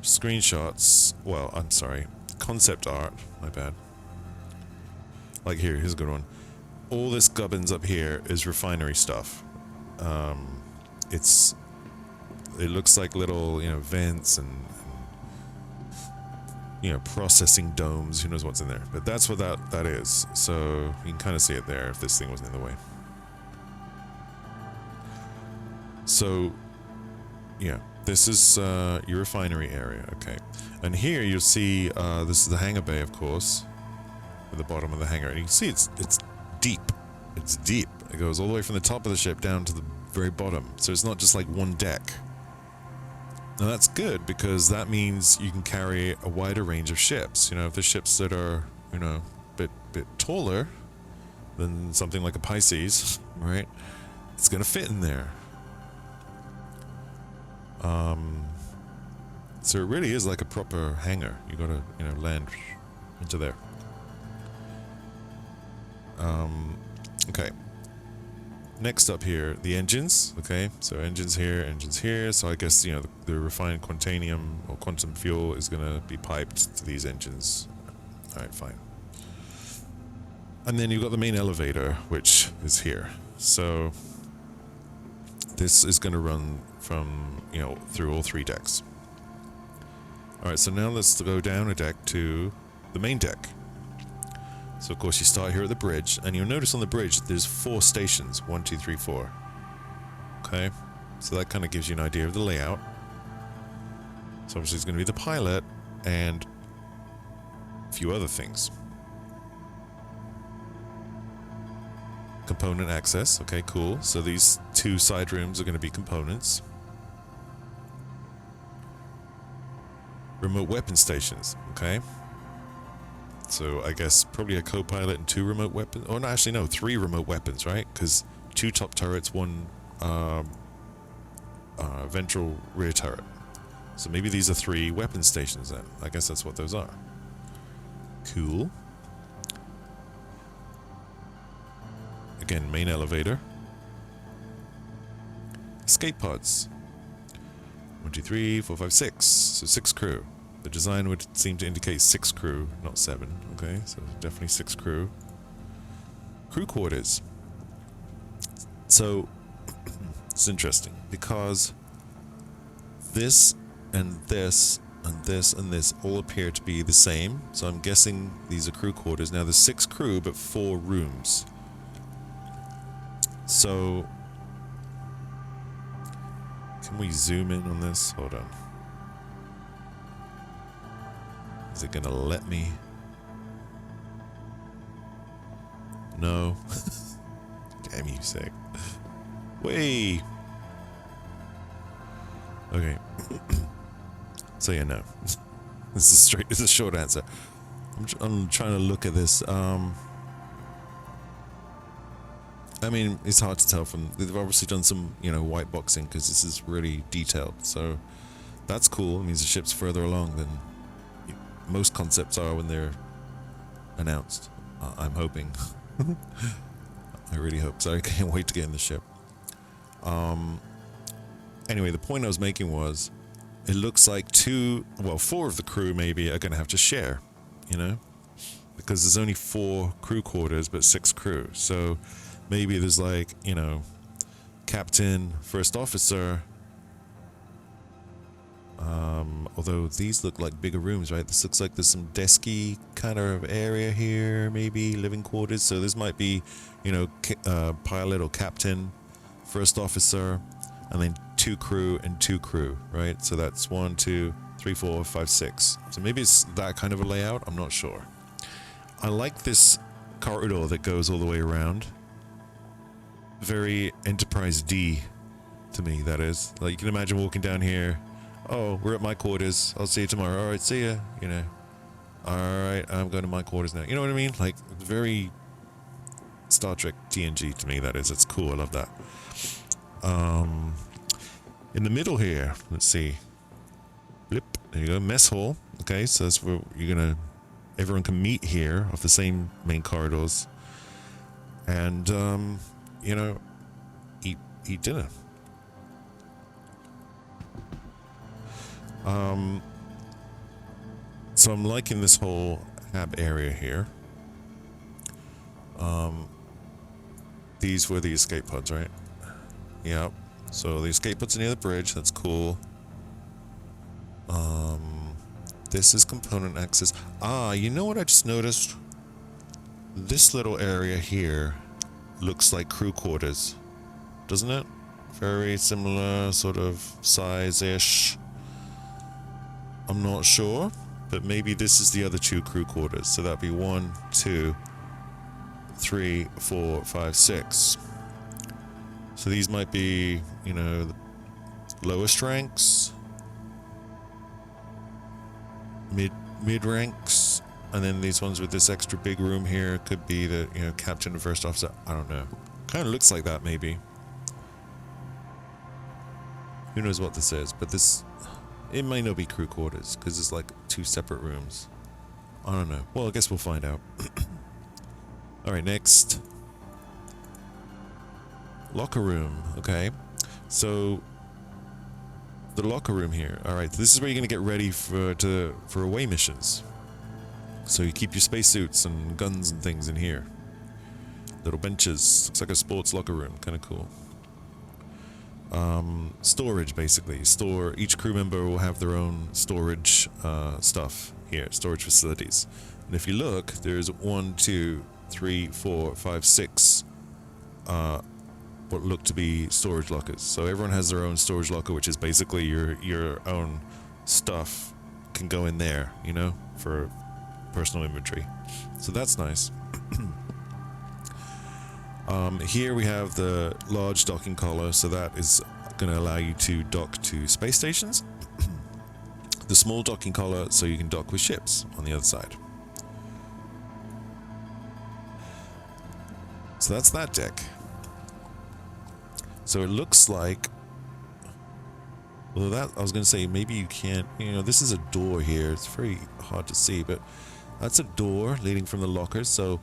screenshots, well, I'm sorry, concept art, my bad. Like here's a good one. All this gubbins up here is refinery stuff. It looks like little, vents and processing domes. Who knows what's in there? But that's what that is. So you can kind of see it there if this thing wasn't in the way. So, yeah, this is your refinery area. Okay, and here you'll see this is the hangar bay, of course, at the bottom of the hangar, and you can see it's deep. It's deep. It goes all the way from the top of the ship down to the very bottom. So it's not just like one deck. Now that's good because that means you can carry a wider range of ships. If there's ships that are, a bit taller than something like a Pisces, right? It's gonna fit in there. So it really is like a proper hangar. You gotta, land into there. Okay. Next up here, the engines. Okay, so engines here. So I guess, the refined quantanium or quantum fuel is going to be piped to these engines. Alright, fine. And then you've got the main elevator, which is here. So this is going to run from, through all three decks. Alright, so now let's go down a deck to the main deck. So of course you start here at the bridge, and you'll notice on the bridge there's 4 stations. 1, 2, 3, 4. Okay, so that kind of gives you an idea of the layout. So obviously it's going to be the pilot and a few other things. Component access. Okay, cool. So these 2 side rooms are going to be components. Remote weapon stations. Okay. So I guess probably a co-pilot and 2 remote weapons. Oh, no, actually no, 3 remote weapons, right? Because 2 top turrets, 1 ventral rear turret. So maybe these are 3 weapon stations then. I guess that's what those are. Cool. Again, main elevator. Escape pods. 1, 2, 3, 4, 5, 6. So 6 crew. The design would seem to indicate 6 crew, not 7. Okay, so definitely 6 crew. Crew quarters. So it's interesting because this and this and this and this all appear to be the same. So I'm guessing these are crew quarters. Now there's 6 crew but 4 rooms. So can we zoom in on this? Hold on. Is it gonna let me? No. Damn you, sick. Way. Okay. So yeah, no. This is straight. This is a short answer. I'm trying to look at this. I mean, it's hard to tell from. They've obviously done some, white boxing because this is really detailed. So that's cool. It means the ship's further along than most concepts are when they're announced. I'm hoping. I really hope so. I can't wait to get in the ship. Anyway, the point I was making was, it looks like 4 of the crew maybe are going to have to share, because there's only 4 crew quarters but 6 crew. So maybe there's like, captain, first officer, Although these look like bigger rooms, right? This looks like there's some desky kind of area here, maybe living quarters. So this might be, you know, pilot or captain, first officer, and then 2 crew and 2 crew, right? So that's 1, 2, 3, 4, 5, 6. So maybe it's that kind of a layout. I'm not sure. I like this corridor that goes all the way around. Very Enterprise D to me, that is. Like, you can imagine walking down here. Oh, we're at my quarters. I'll see you tomorrow. All right, see ya. You know. All right, I'm going to my quarters now. You know what I mean? Like, very Star Trek TNG to me, that is. It's cool. I love that. In the middle here, let's see. Blip. There you go. Mess hall. Okay, so that's where you're going to... Everyone can meet here off the same main corridors. And, you know, eat dinner. So I'm liking this whole hab area here. These were the escape pods, right? Yep. So the escape pods are near the bridge. That's cool. This is component access. Ah, you know what I just noticed? This little area here looks like crew quarters, doesn't it? Very similar sort of size-ish. I'm not sure, but maybe this is the other 2 crew quarters. So that'd be 1, 2, 3, 4, 5, 6. So these might be, you know, the lowest ranks, mid ranks, and then these ones with this extra big room here could be the, you know, captain and first officer. I don't know. Kind of looks like that, maybe. Who knows what this is, but this... It may not be crew quarters, because it's like 2 separate rooms. I don't know. Well, I guess we'll find out. Alright, next. Locker room. Okay. So, the locker room here. Alright, this is where you're going to get ready for away missions. So you keep your spacesuits and guns and things in here. Little benches. Looks like a sports locker room. Kind of cool. Storage, basically. Each crew member will have their own storage stuff here, storage facilities. And if you look, there's 1, 2, 3, 4, 5, 6 what look to be storage lockers. So everyone has their own storage locker, which is basically your own stuff can go in there, you know, for personal inventory. So that's nice. Here we have the large docking collar, so that is going to allow you to dock to space stations. The small docking collar, so you can dock with ships on the other side. So that's that deck. So it looks like... Well, that I was going to say, maybe you can't... You know, this is a door here. It's very hard to see, but that's a door leading from the lockers, so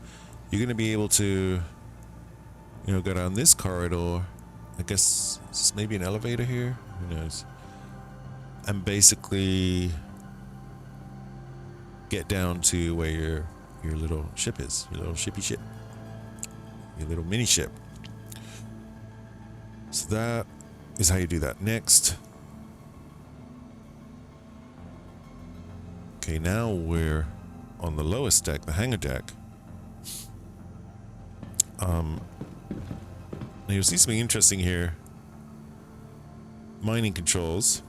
you're going to be able to... You know, go down this corridor. I guess it's maybe an elevator here. Who knows? And basically get down to where your little ship is. Your little shippy ship. Your little mini ship. So that is how you do that. Next. Okay, now we're on the lowest deck, the hangar deck. Now you'll see something interesting here. Mining controls.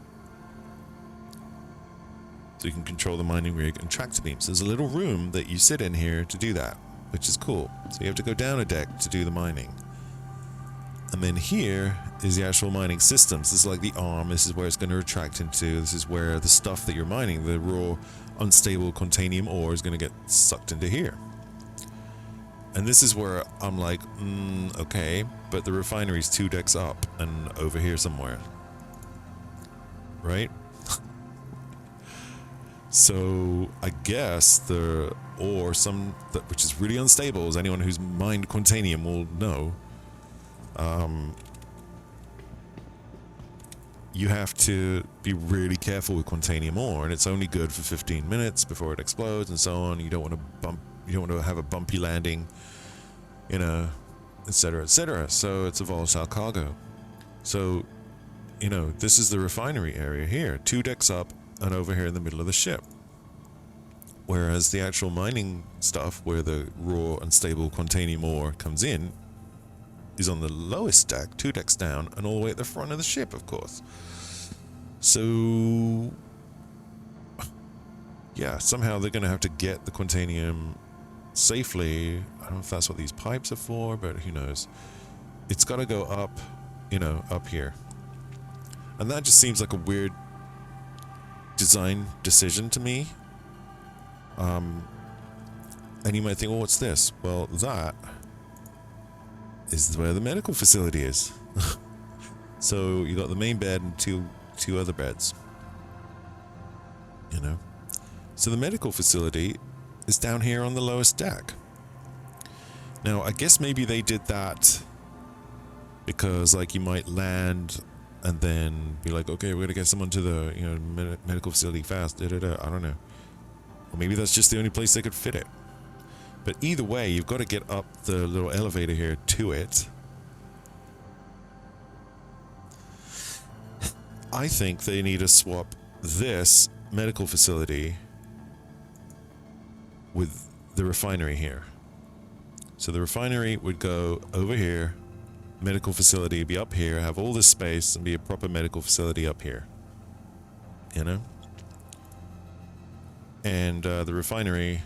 So you can control the mining rig and tractor beams. There's a little room that you sit in here to do that, which is cool. So you have to go down a deck to do the mining. And then here is the actual mining systems. This is like the arm. This is where it's going to retract into. This is where the stuff that you're mining, the raw, unstable contanium ore, is going to get sucked into here. And this is where I'm like, okay, but the refinery's 2 decks up and over here somewhere. Right? So I guess the ore, which is really unstable, as anyone who's mined Quantanium will know, you have to be really careful with Quantanium ore, and it's only good for 15 minutes before it explodes and so on. You don't want to have a bumpy landing, you know, etc., etc. So it's a volatile cargo. So you know, this is the refinery area here, 2 decks up and over here in the middle of the ship. Whereas the actual mining stuff, where the raw unstable quantanium ore comes in, is on the lowest deck, 2 decks down, and all the way at the front of the ship, of course. So, yeah, somehow they're going to have to get the quantanium safely. I don't know if that's what these pipes are for, but who knows. It's got to go up, you know, up here. And that just seems like a weird design decision to me. And you might think, well, what's this? Well, that is where the medical facility is. So you got the main bed and two other beds. You know? So the medical facility is down here on the lowest deck. Now, I guess maybe they did that because, like, you might land and then be like, okay, we're gonna get someone to the, you know, medical facility fast. I don't know. Or maybe that's just the only place they could fit it. But either way, you've got to get up the little elevator here to it. I think they need to swap this medical facility with the refinery here. So the refinery would go over here, medical facility be up here, have all this space, and be a proper medical facility up here. You know? And the refinery,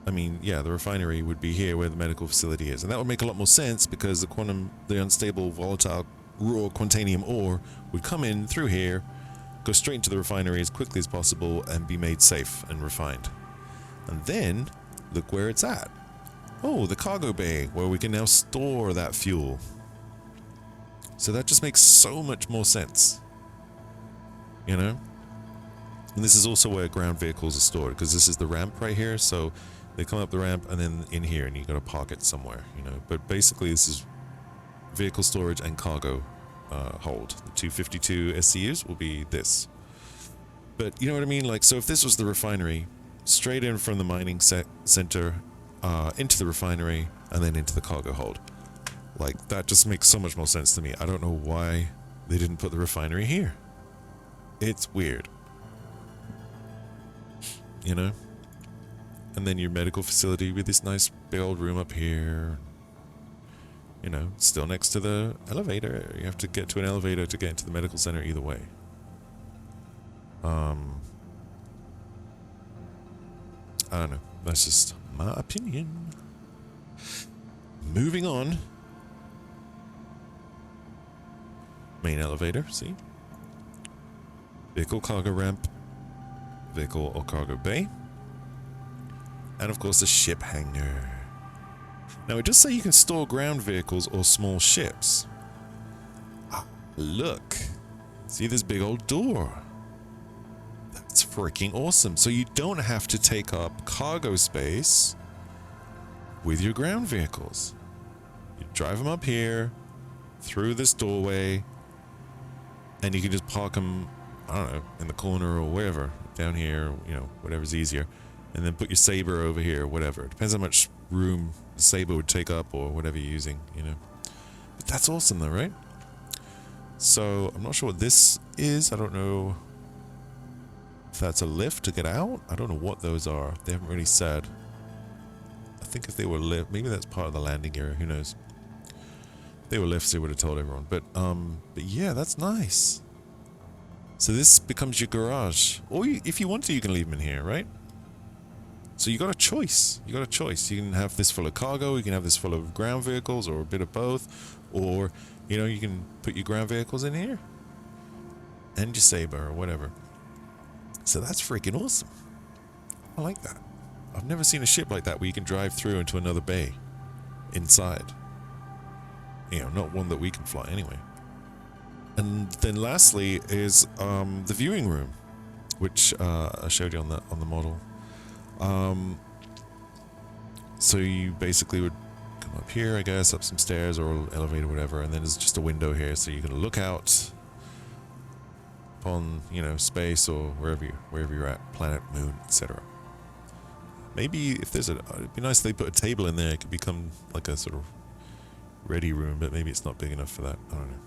I mean, yeah, the refinery would be here where the medical facility is. And that would make a lot more sense because the unstable, volatile, raw quantanium ore would come in through here, go straight into the refinery as quickly as possible, and be made safe and refined. And then, look where it's at. Oh, the cargo bay, where we can now store that fuel. So that just makes so much more sense. You know? And this is also where ground vehicles are stored, because this is the ramp right here, so they come up the ramp and then in here, and you gotta park it somewhere, you know. But basically, this is vehicle storage and cargo hold. The 252 SCUs will be this. But you know what I mean? Like, so if this was the refinery, straight in from the mining center, into the refinery, and then into the cargo hold. Like, that just makes so much more sense to me. I don't know why they didn't put the refinery here. It's weird. You know? And then your medical facility with this nice big old room up here. You know, still next to the elevator. You have to get to an elevator to get into the medical center either way. I don't know. That's just my opinion. Moving on. Main elevator, see? Vehicle cargo ramp. Vehicle or cargo bay. And of course the ship hangar. Now it does say you can store ground vehicles or small ships. Ah, look. See this big old door? That's freaking awesome. So you don't have to take up cargo space with your ground vehicles. You drive them up here, through this doorway, and you can just park them, I don't know, in the corner or wherever. Down here, you know, whatever's easier. And then put your Saber over here, whatever. It depends how much room the Saber would take up or whatever you're using, you know. But that's awesome though, right? So, I'm not sure what this is. I don't know if that's a lift to get out. I don't know what those are. They haven't really said. I think if they were lift, maybe that's part of the landing area, who knows. If they were lifts, they would have told everyone. But yeah, that's nice. So this becomes your garage. Or if you want to, you can leave them in here, right? So you got a choice. You got a choice. You can have this full of cargo, you can have this full of ground vehicles, or a bit of both. Or, you know, you can put your ground vehicles in here. And your Saber, or whatever. So that's freaking awesome. I like that. I've never seen a ship like that where you can drive through into another bay. Inside. You know, not one that we can fly anyway. And then lastly is the viewing room, which I showed you on the model. So you basically would come up here, I guess, up some stairs or elevator, whatever, and then there's just a window here, so you can look out upon, you know, space or wherever you're at, planet, moon, etc. Maybe if there's it'd be nice if they put a table in there. It could become like a sort of ready room, but maybe it's not big enough for that. I don't know.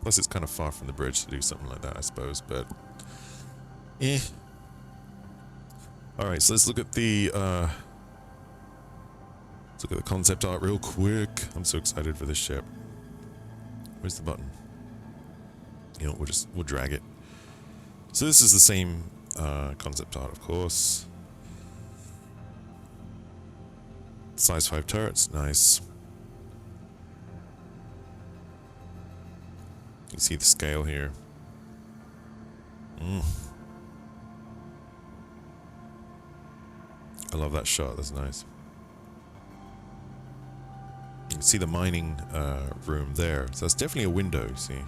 Plus, it's kind of far from the bridge to do something like that, I suppose, but... eh. Alright, so let's look at the, let's look at the concept art real quick. I'm so excited for this ship. Where's the button? You know, we'll drag it. So this is the same, concept art, of course. Size 5 turrets, nice. You see the scale here. I love that shot, that's nice. You can see the mining room there. So that's definitely a window, see.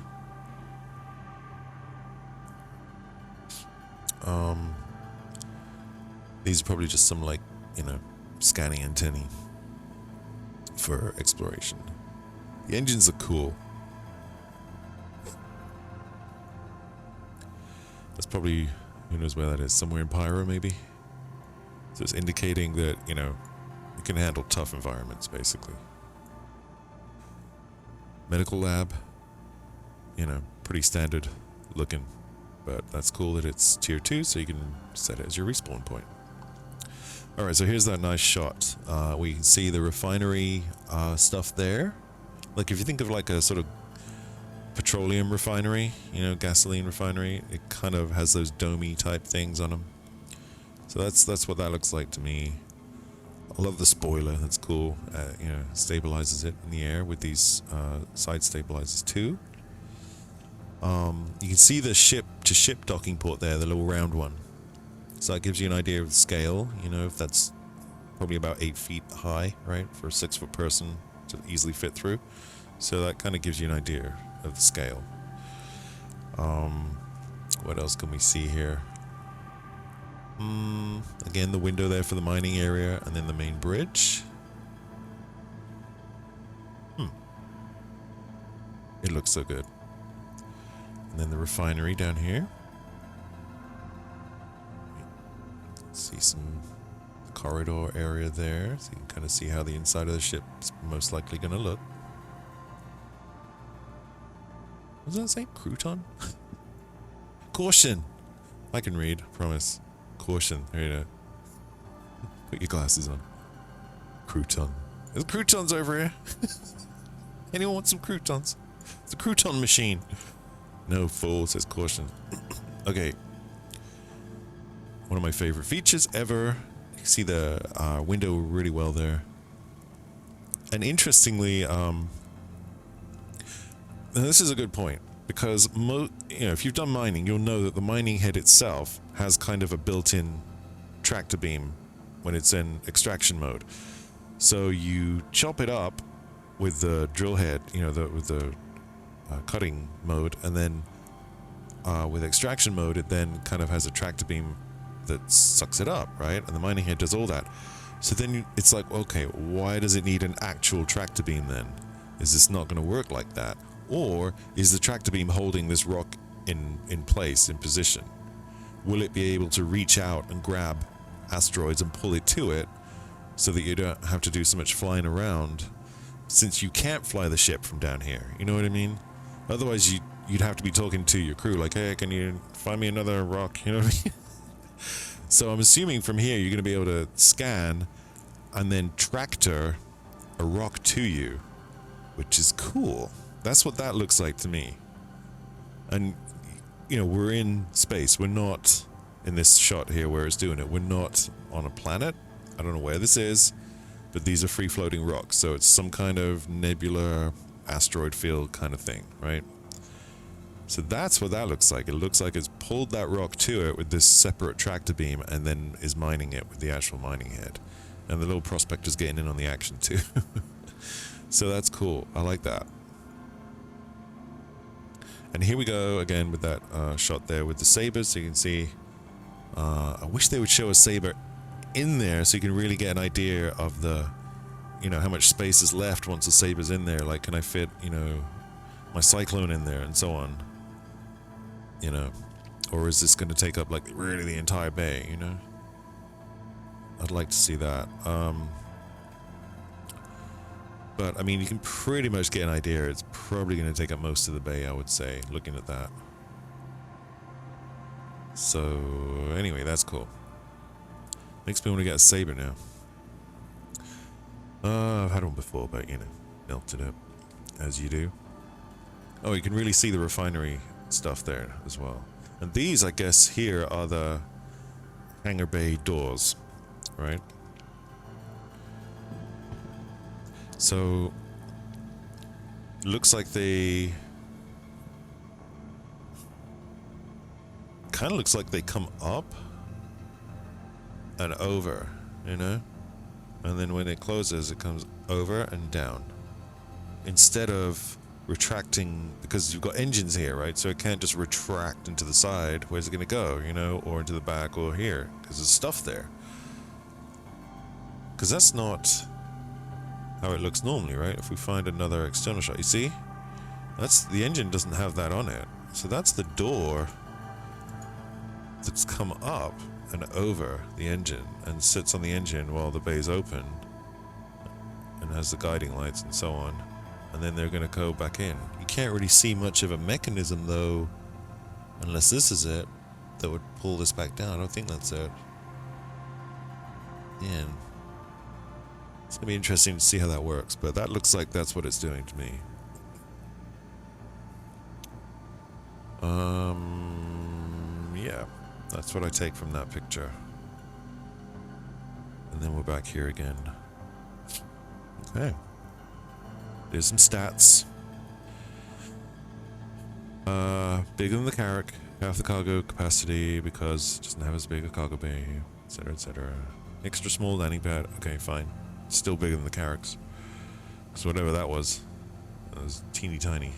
These are probably just some, like, you know, scanning antennae for exploration. The engines are cool. That's probably, who knows where that is, somewhere in Pyro maybe? So it's indicating that, you know, it can handle tough environments, basically. Medical lab, you know, pretty standard looking, but that's cool that it's tier 2, so you can set it as your respawn point. Alright, so here's that nice shot. We can see the refinery stuff there. Like, if you think of like a sort of petroleum refinery, you know, gasoline refinery, it kind of has those domey type things on them. So that's what that looks like to me. I love the spoiler, that's cool. You know, stabilizes it in the air with these side stabilizers too. You can see the ship-to-ship docking port there, the little round one. So that gives you an idea of the scale, you know, if that's probably about 8 feet high, right, for a 6-foot person to easily fit through. So that kind of gives you an idea of the scale. What else can we see here? Again, the window there for the mining area, and then the main bridge. It looks so good. And then the refinery down here. See some corridor area there, so you can kind of see how the inside of the ship is most likely going to look. What does that say? Crouton? Caution! I can read, promise. Caution. There you go. Put your glasses on. Crouton. There's croutons over here. Anyone want some croutons? It's a crouton machine. No, fool, says caution. Okay. One of my favorite features ever. You can see the window really well there. And interestingly, now this is a good point, because you know, if you've done mining, you'll know that the mining head itself has kind of a built-in tractor beam when it's in extraction mode. So you chop it up with the drill head, you know, with the cutting mode, and then with extraction mode, it then kind of has a tractor beam that sucks it up, right? And the mining head does all that. So then it's like, okay, why does it need an actual tractor beam then? Is this not going to work like that? Or is the tractor beam holding this rock in place, in position? Will it be able to reach out and grab asteroids and pull it to it so that you don't have to do so much flying around, since you can't fly the ship from down here? You know what I mean? Otherwise you'd have to be talking to your crew like, hey, can you find me another rock? You know what I mean? So I'm assuming from here you're going to be able to scan and then tractor a rock to you, which is cool. That's what that looks like to me. And, you know, we're in space. We're not, in this shot here where it's doing it, we're not on a planet. I don't know where this is, but these are free-floating rocks, so it's some kind of nebular asteroid field kind of thing, right? So that's what that looks like. It looks like it's pulled that rock to it with this separate tractor beam and then is mining it with the actual mining head. And the little Prospector's getting in on the action too. So that's cool. I like that. And here we go again with that shot there with the sabers, so you can see. I wish they would show a saber in there so you can really get an idea of the, you know, how much space is left once the saber's in there. Like, can I fit, you know, my cyclone in there and so on? You know, or is this going to take up like really the entire bay? You know, I'd like to see that. But, I mean, you can pretty much get an idea. It's probably going to take up most of the bay, I would say, looking at that. So, anyway, that's cool. Makes me want to get a saber now. I've had one before, but, you know, melted it, as you do. Oh, you can really see the refinery stuff there as well. And these, I guess, here are the Hangar Bay doors, right? So, looks like they... kind of looks like they come up and over, you know? And then when it closes, it comes over and down. Instead of retracting, because you've got engines here, right? So it can't just retract into the side. Where's it going to go, you know? Or into the back or here, because there's stuff there. Because that's not how it looks normally, right? If we find another external shot, you see? That's, the engine doesn't have that on it. So that's the door that's come up and over the engine and sits on the engine while the bay's open and has the guiding lights and so on. And then they're going to go back in. You can't really see much of a mechanism though, unless this is it, that would pull this back down. I don't think that's it. Yeah. It's going to be interesting to see how that works, but that looks like that's what it's doing to me. Yeah. That's what I take from that picture. And then we're back here again. Okay. There's some stats. Bigger than the Carrick. Half the cargo capacity because it doesn't have as big a cargo bay, etc., etc. Extra small landing pad. Okay, fine. Still bigger than the Carricks. So whatever that was teeny tiny.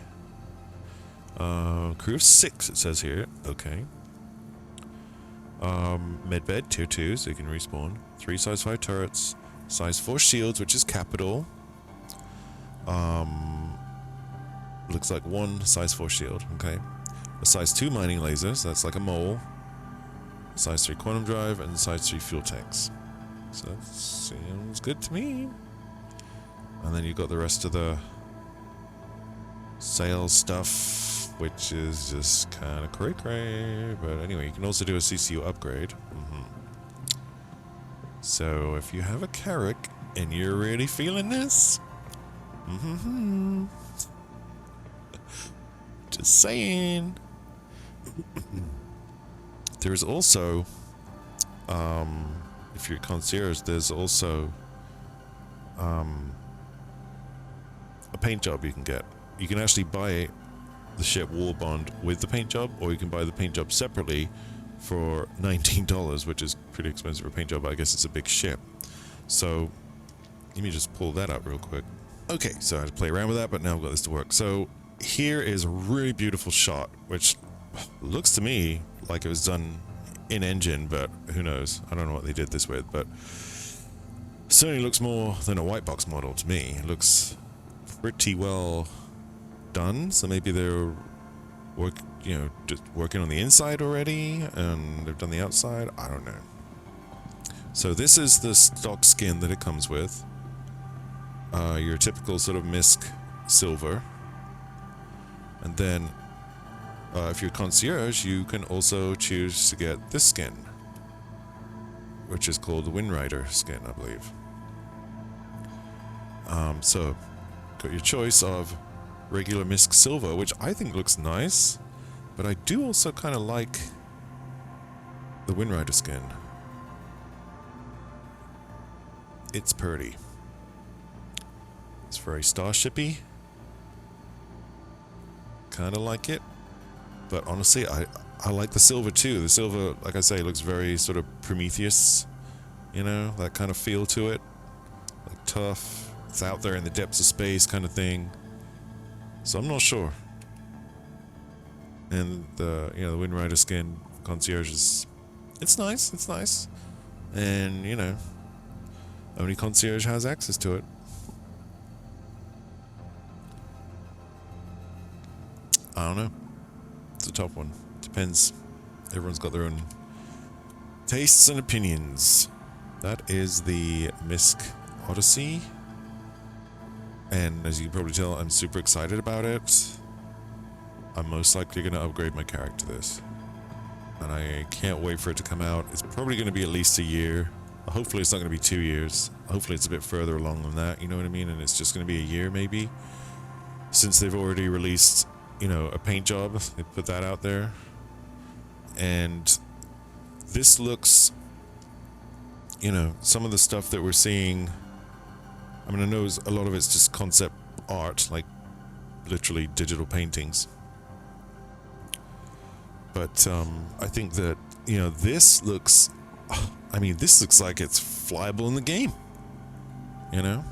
Crew of 6, it says here. Okay. Medbed, tier 2, so you can respawn. 3 size 5 turrets. Size 4 shields, which is capital. Looks like 1 size 4 shield, okay. A size 2 mining laser, so that's like a mole. Size 3 quantum drive, and size 3 fuel tanks. So that seems good to me. And then you've got the rest of the sales stuff, which is just kind of cray-cray. But anyway, you can also do a Cco upgrade. So if you have a Carrick and you're really feeling this, just saying. There's also, if you're a concierge, there's also a paint job you can get. You can actually buy the ship wall bond with the paint job, or you can buy the paint job separately for $19, which is pretty expensive for a paint job, but I guess it's a big ship. So let me just pull that up real quick. Okay, so I had to play around with that, but now I've got this to work. So here is a really beautiful shot, which looks to me like it was done in engine, but who knows? I don't know what they did this with, but certainly looks more than a white box model to me. It looks pretty well done, so maybe they're just working on the inside already, and they've done the outside. I don't know. So this is the stock skin that it comes with. Your typical sort of MISC silver, and then if you're concierge, you can also choose to get this skin, which is called the Windrider skin, I believe. So got your choice of regular MISC silver, which I think looks nice, but I do also kind of like the Windrider skin. It's pretty. It's very starshipy. Kind of like it. But honestly, I like the silver too. The silver, like I say, looks very sort of Prometheus, you know, that kind of feel to it. Like tough, it's out there in the depths of space kind of thing. So I'm not sure. And the Windrider skin concierge is, it's nice. And, you know, only concierge has access to it. I don't know. It's a tough one. Depends. Everyone's got their own tastes and opinions. That is the MISC Odyssey. And as you can probably tell, I'm super excited about it. I'm most likely going to upgrade my Carrick to this. And I can't wait for it to come out. It's probably going to be at least a year. Hopefully it's not going to be 2 years. Hopefully it's a bit further along than that, you know what I mean? And it's just going to be a year maybe. Since they've already released, you know, a paint job. They put that out there. And this looks, you know, some of the stuff that we're seeing. I mean, I know a lot of it's just concept art, like literally digital paintings. But I think that, you know, this looks, I mean, this looks like it's flyable in the game. You know?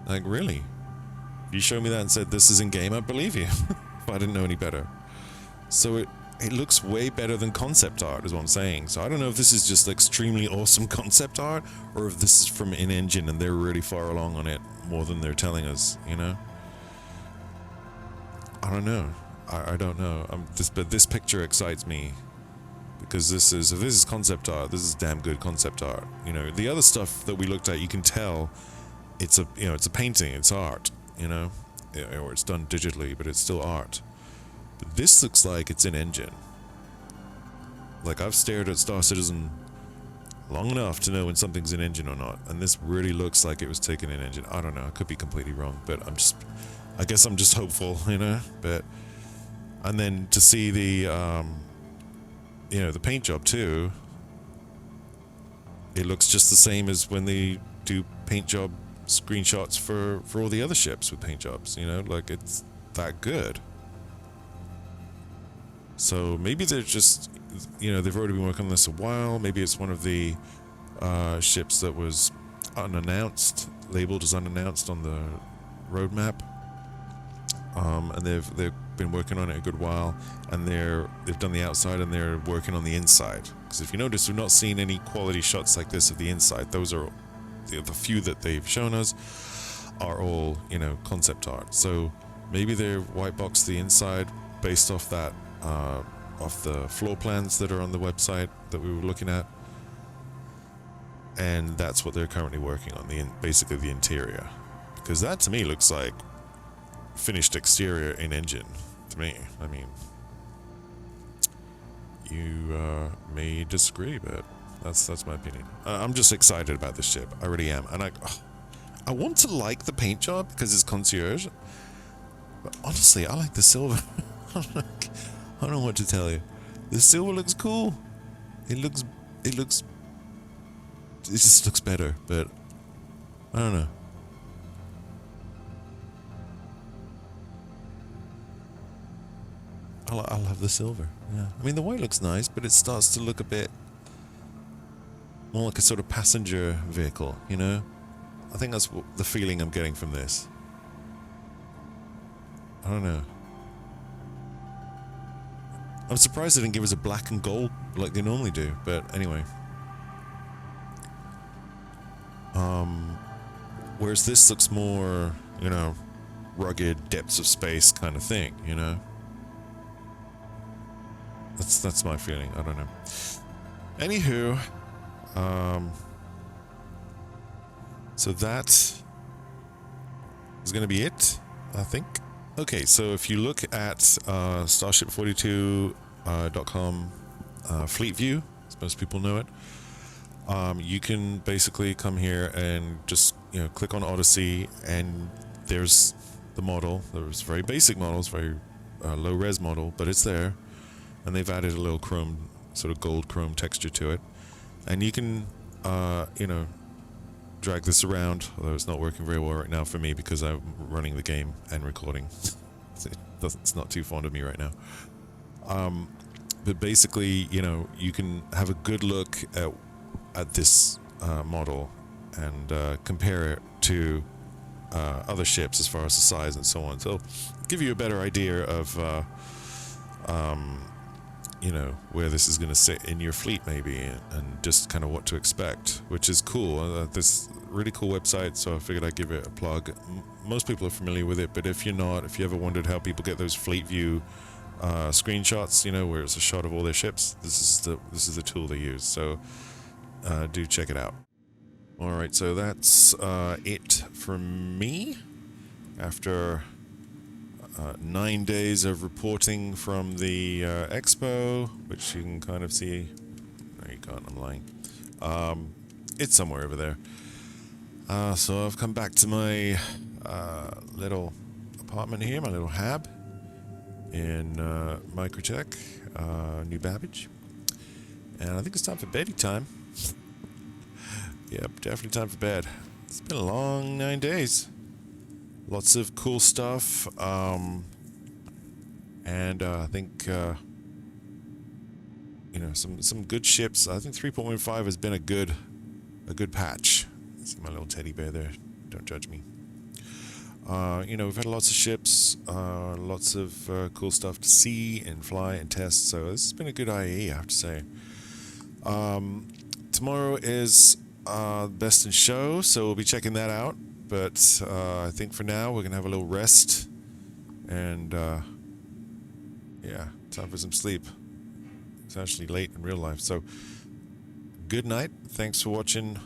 Like, really? If you showed me that and said this is in game, I'd believe you. If I didn't know any better. So it looks way better than concept art, is what I'm saying. So I don't know if this is just extremely awesome concept art, or if this is from in-engine and they're really far along on it, more than they're telling us, you know? I don't know. I don't know. But this picture excites me. Because if this is concept art, this is damn good concept art. You know, the other stuff that we looked at, you can tell it's a painting, it's art, you know? Or it's done digitally, but it's still art. But this looks like it's in engine. Like, I've stared at Star Citizen long enough to know when something's in engine or not, and this really looks like it was taken in engine. I don't know, I could be completely wrong, but I guess I'm just hopeful, you know? And then to see the, you know, the paint job too, it looks just the same as when they do paint job screenshots for all the other ships with paint jobs, you know? Like, it's that good. So maybe they're just, you know, they've already been working on this a while. Maybe it's one of the ships that was unannounced, labeled as unannounced on the roadmap. And they've been working on it a good while, and they've done the outside and they're working on the inside. Because if you notice, we've not seen any quality shots like this of the inside. Those are the few that they've shown us are all, you know, concept art. So maybe they're white box the inside based off that, off the floor plans that are on the website that we were looking at, and that's what they're currently working on, basically the interior. Because that to me looks like finished exterior in engine to me. I mean, you may disagree, but that's my opinion. I'm just excited about this ship. I really am, and I want to like the paint job because it's concierge. But honestly, I like the silver. I don't know what to tell you. The silver looks cool. It just looks better, but I don't know. I love the silver, yeah. I mean, the white looks nice, but it starts to look a bit more like a sort of passenger vehicle, you know? I think that's the feeling I'm getting from this. I don't know. I'm surprised they didn't give us a black and gold like they normally do, but anyway. Whereas this looks more, you know, rugged, depths of space kind of thing, you know? That's my feeling. I don't know. Anywho, so that is going to be it, I think. Okay, so if you look at Starship42.com Fleet View, as most people know it, you can basically come here and just, you know, click on Odyssey, and there's the model. There's very basic models, very low res model, but it's there. And they've added a little chrome, sort of gold chrome texture to it. And you can, you know, drag this around, although it's not working very well right now for me because I'm running the game and recording. It's not too fond of me right now. But basically, you know, you can have a good look at this model and compare it to other ships as far as the size and so on. So give you a better idea of you know, where this is going to sit in your fleet maybe, and just kind of what to expect, which is cool. This really cool website, so I figured I'd give it a plug. Most people are familiar with it, but if you're not, if you ever wondered how people get those fleet view screenshots, you know, where it's a shot of all their ships, this is the tool they use. So do check it out. Alright, so that's it from me. After 9 days of reporting from the expo, which you can kind of see. No, you can't, I'm lying. It's somewhere over there. So I've come back to my little apartment here, my little hab in Microtech, New Babbage. And I think it's time for beddy time. Yep, definitely time for bed. It's been a long 9 days. Lots of cool stuff. And I think, you know, some good ships. I think 3.15 has been a good patch. See my little teddy bear there. Don't judge me. You know, we've had lots of ships, lots of cool stuff to see and fly and test. So this has been a good IE, I have to say. Tomorrow is Best in Show, so we'll be checking that out. But I think for now we're gonna have a little rest, and yeah, time for some sleep. It's actually late in real life, so good night. Thanks for watching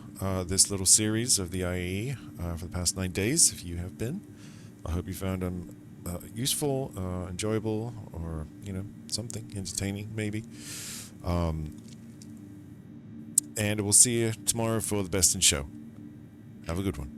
this little series of the IAE for the past 9 days. If you have been, I hope you found them useful, enjoyable, or you know, something entertaining maybe. And we'll see you tomorrow for the Best in Show. Have a good one.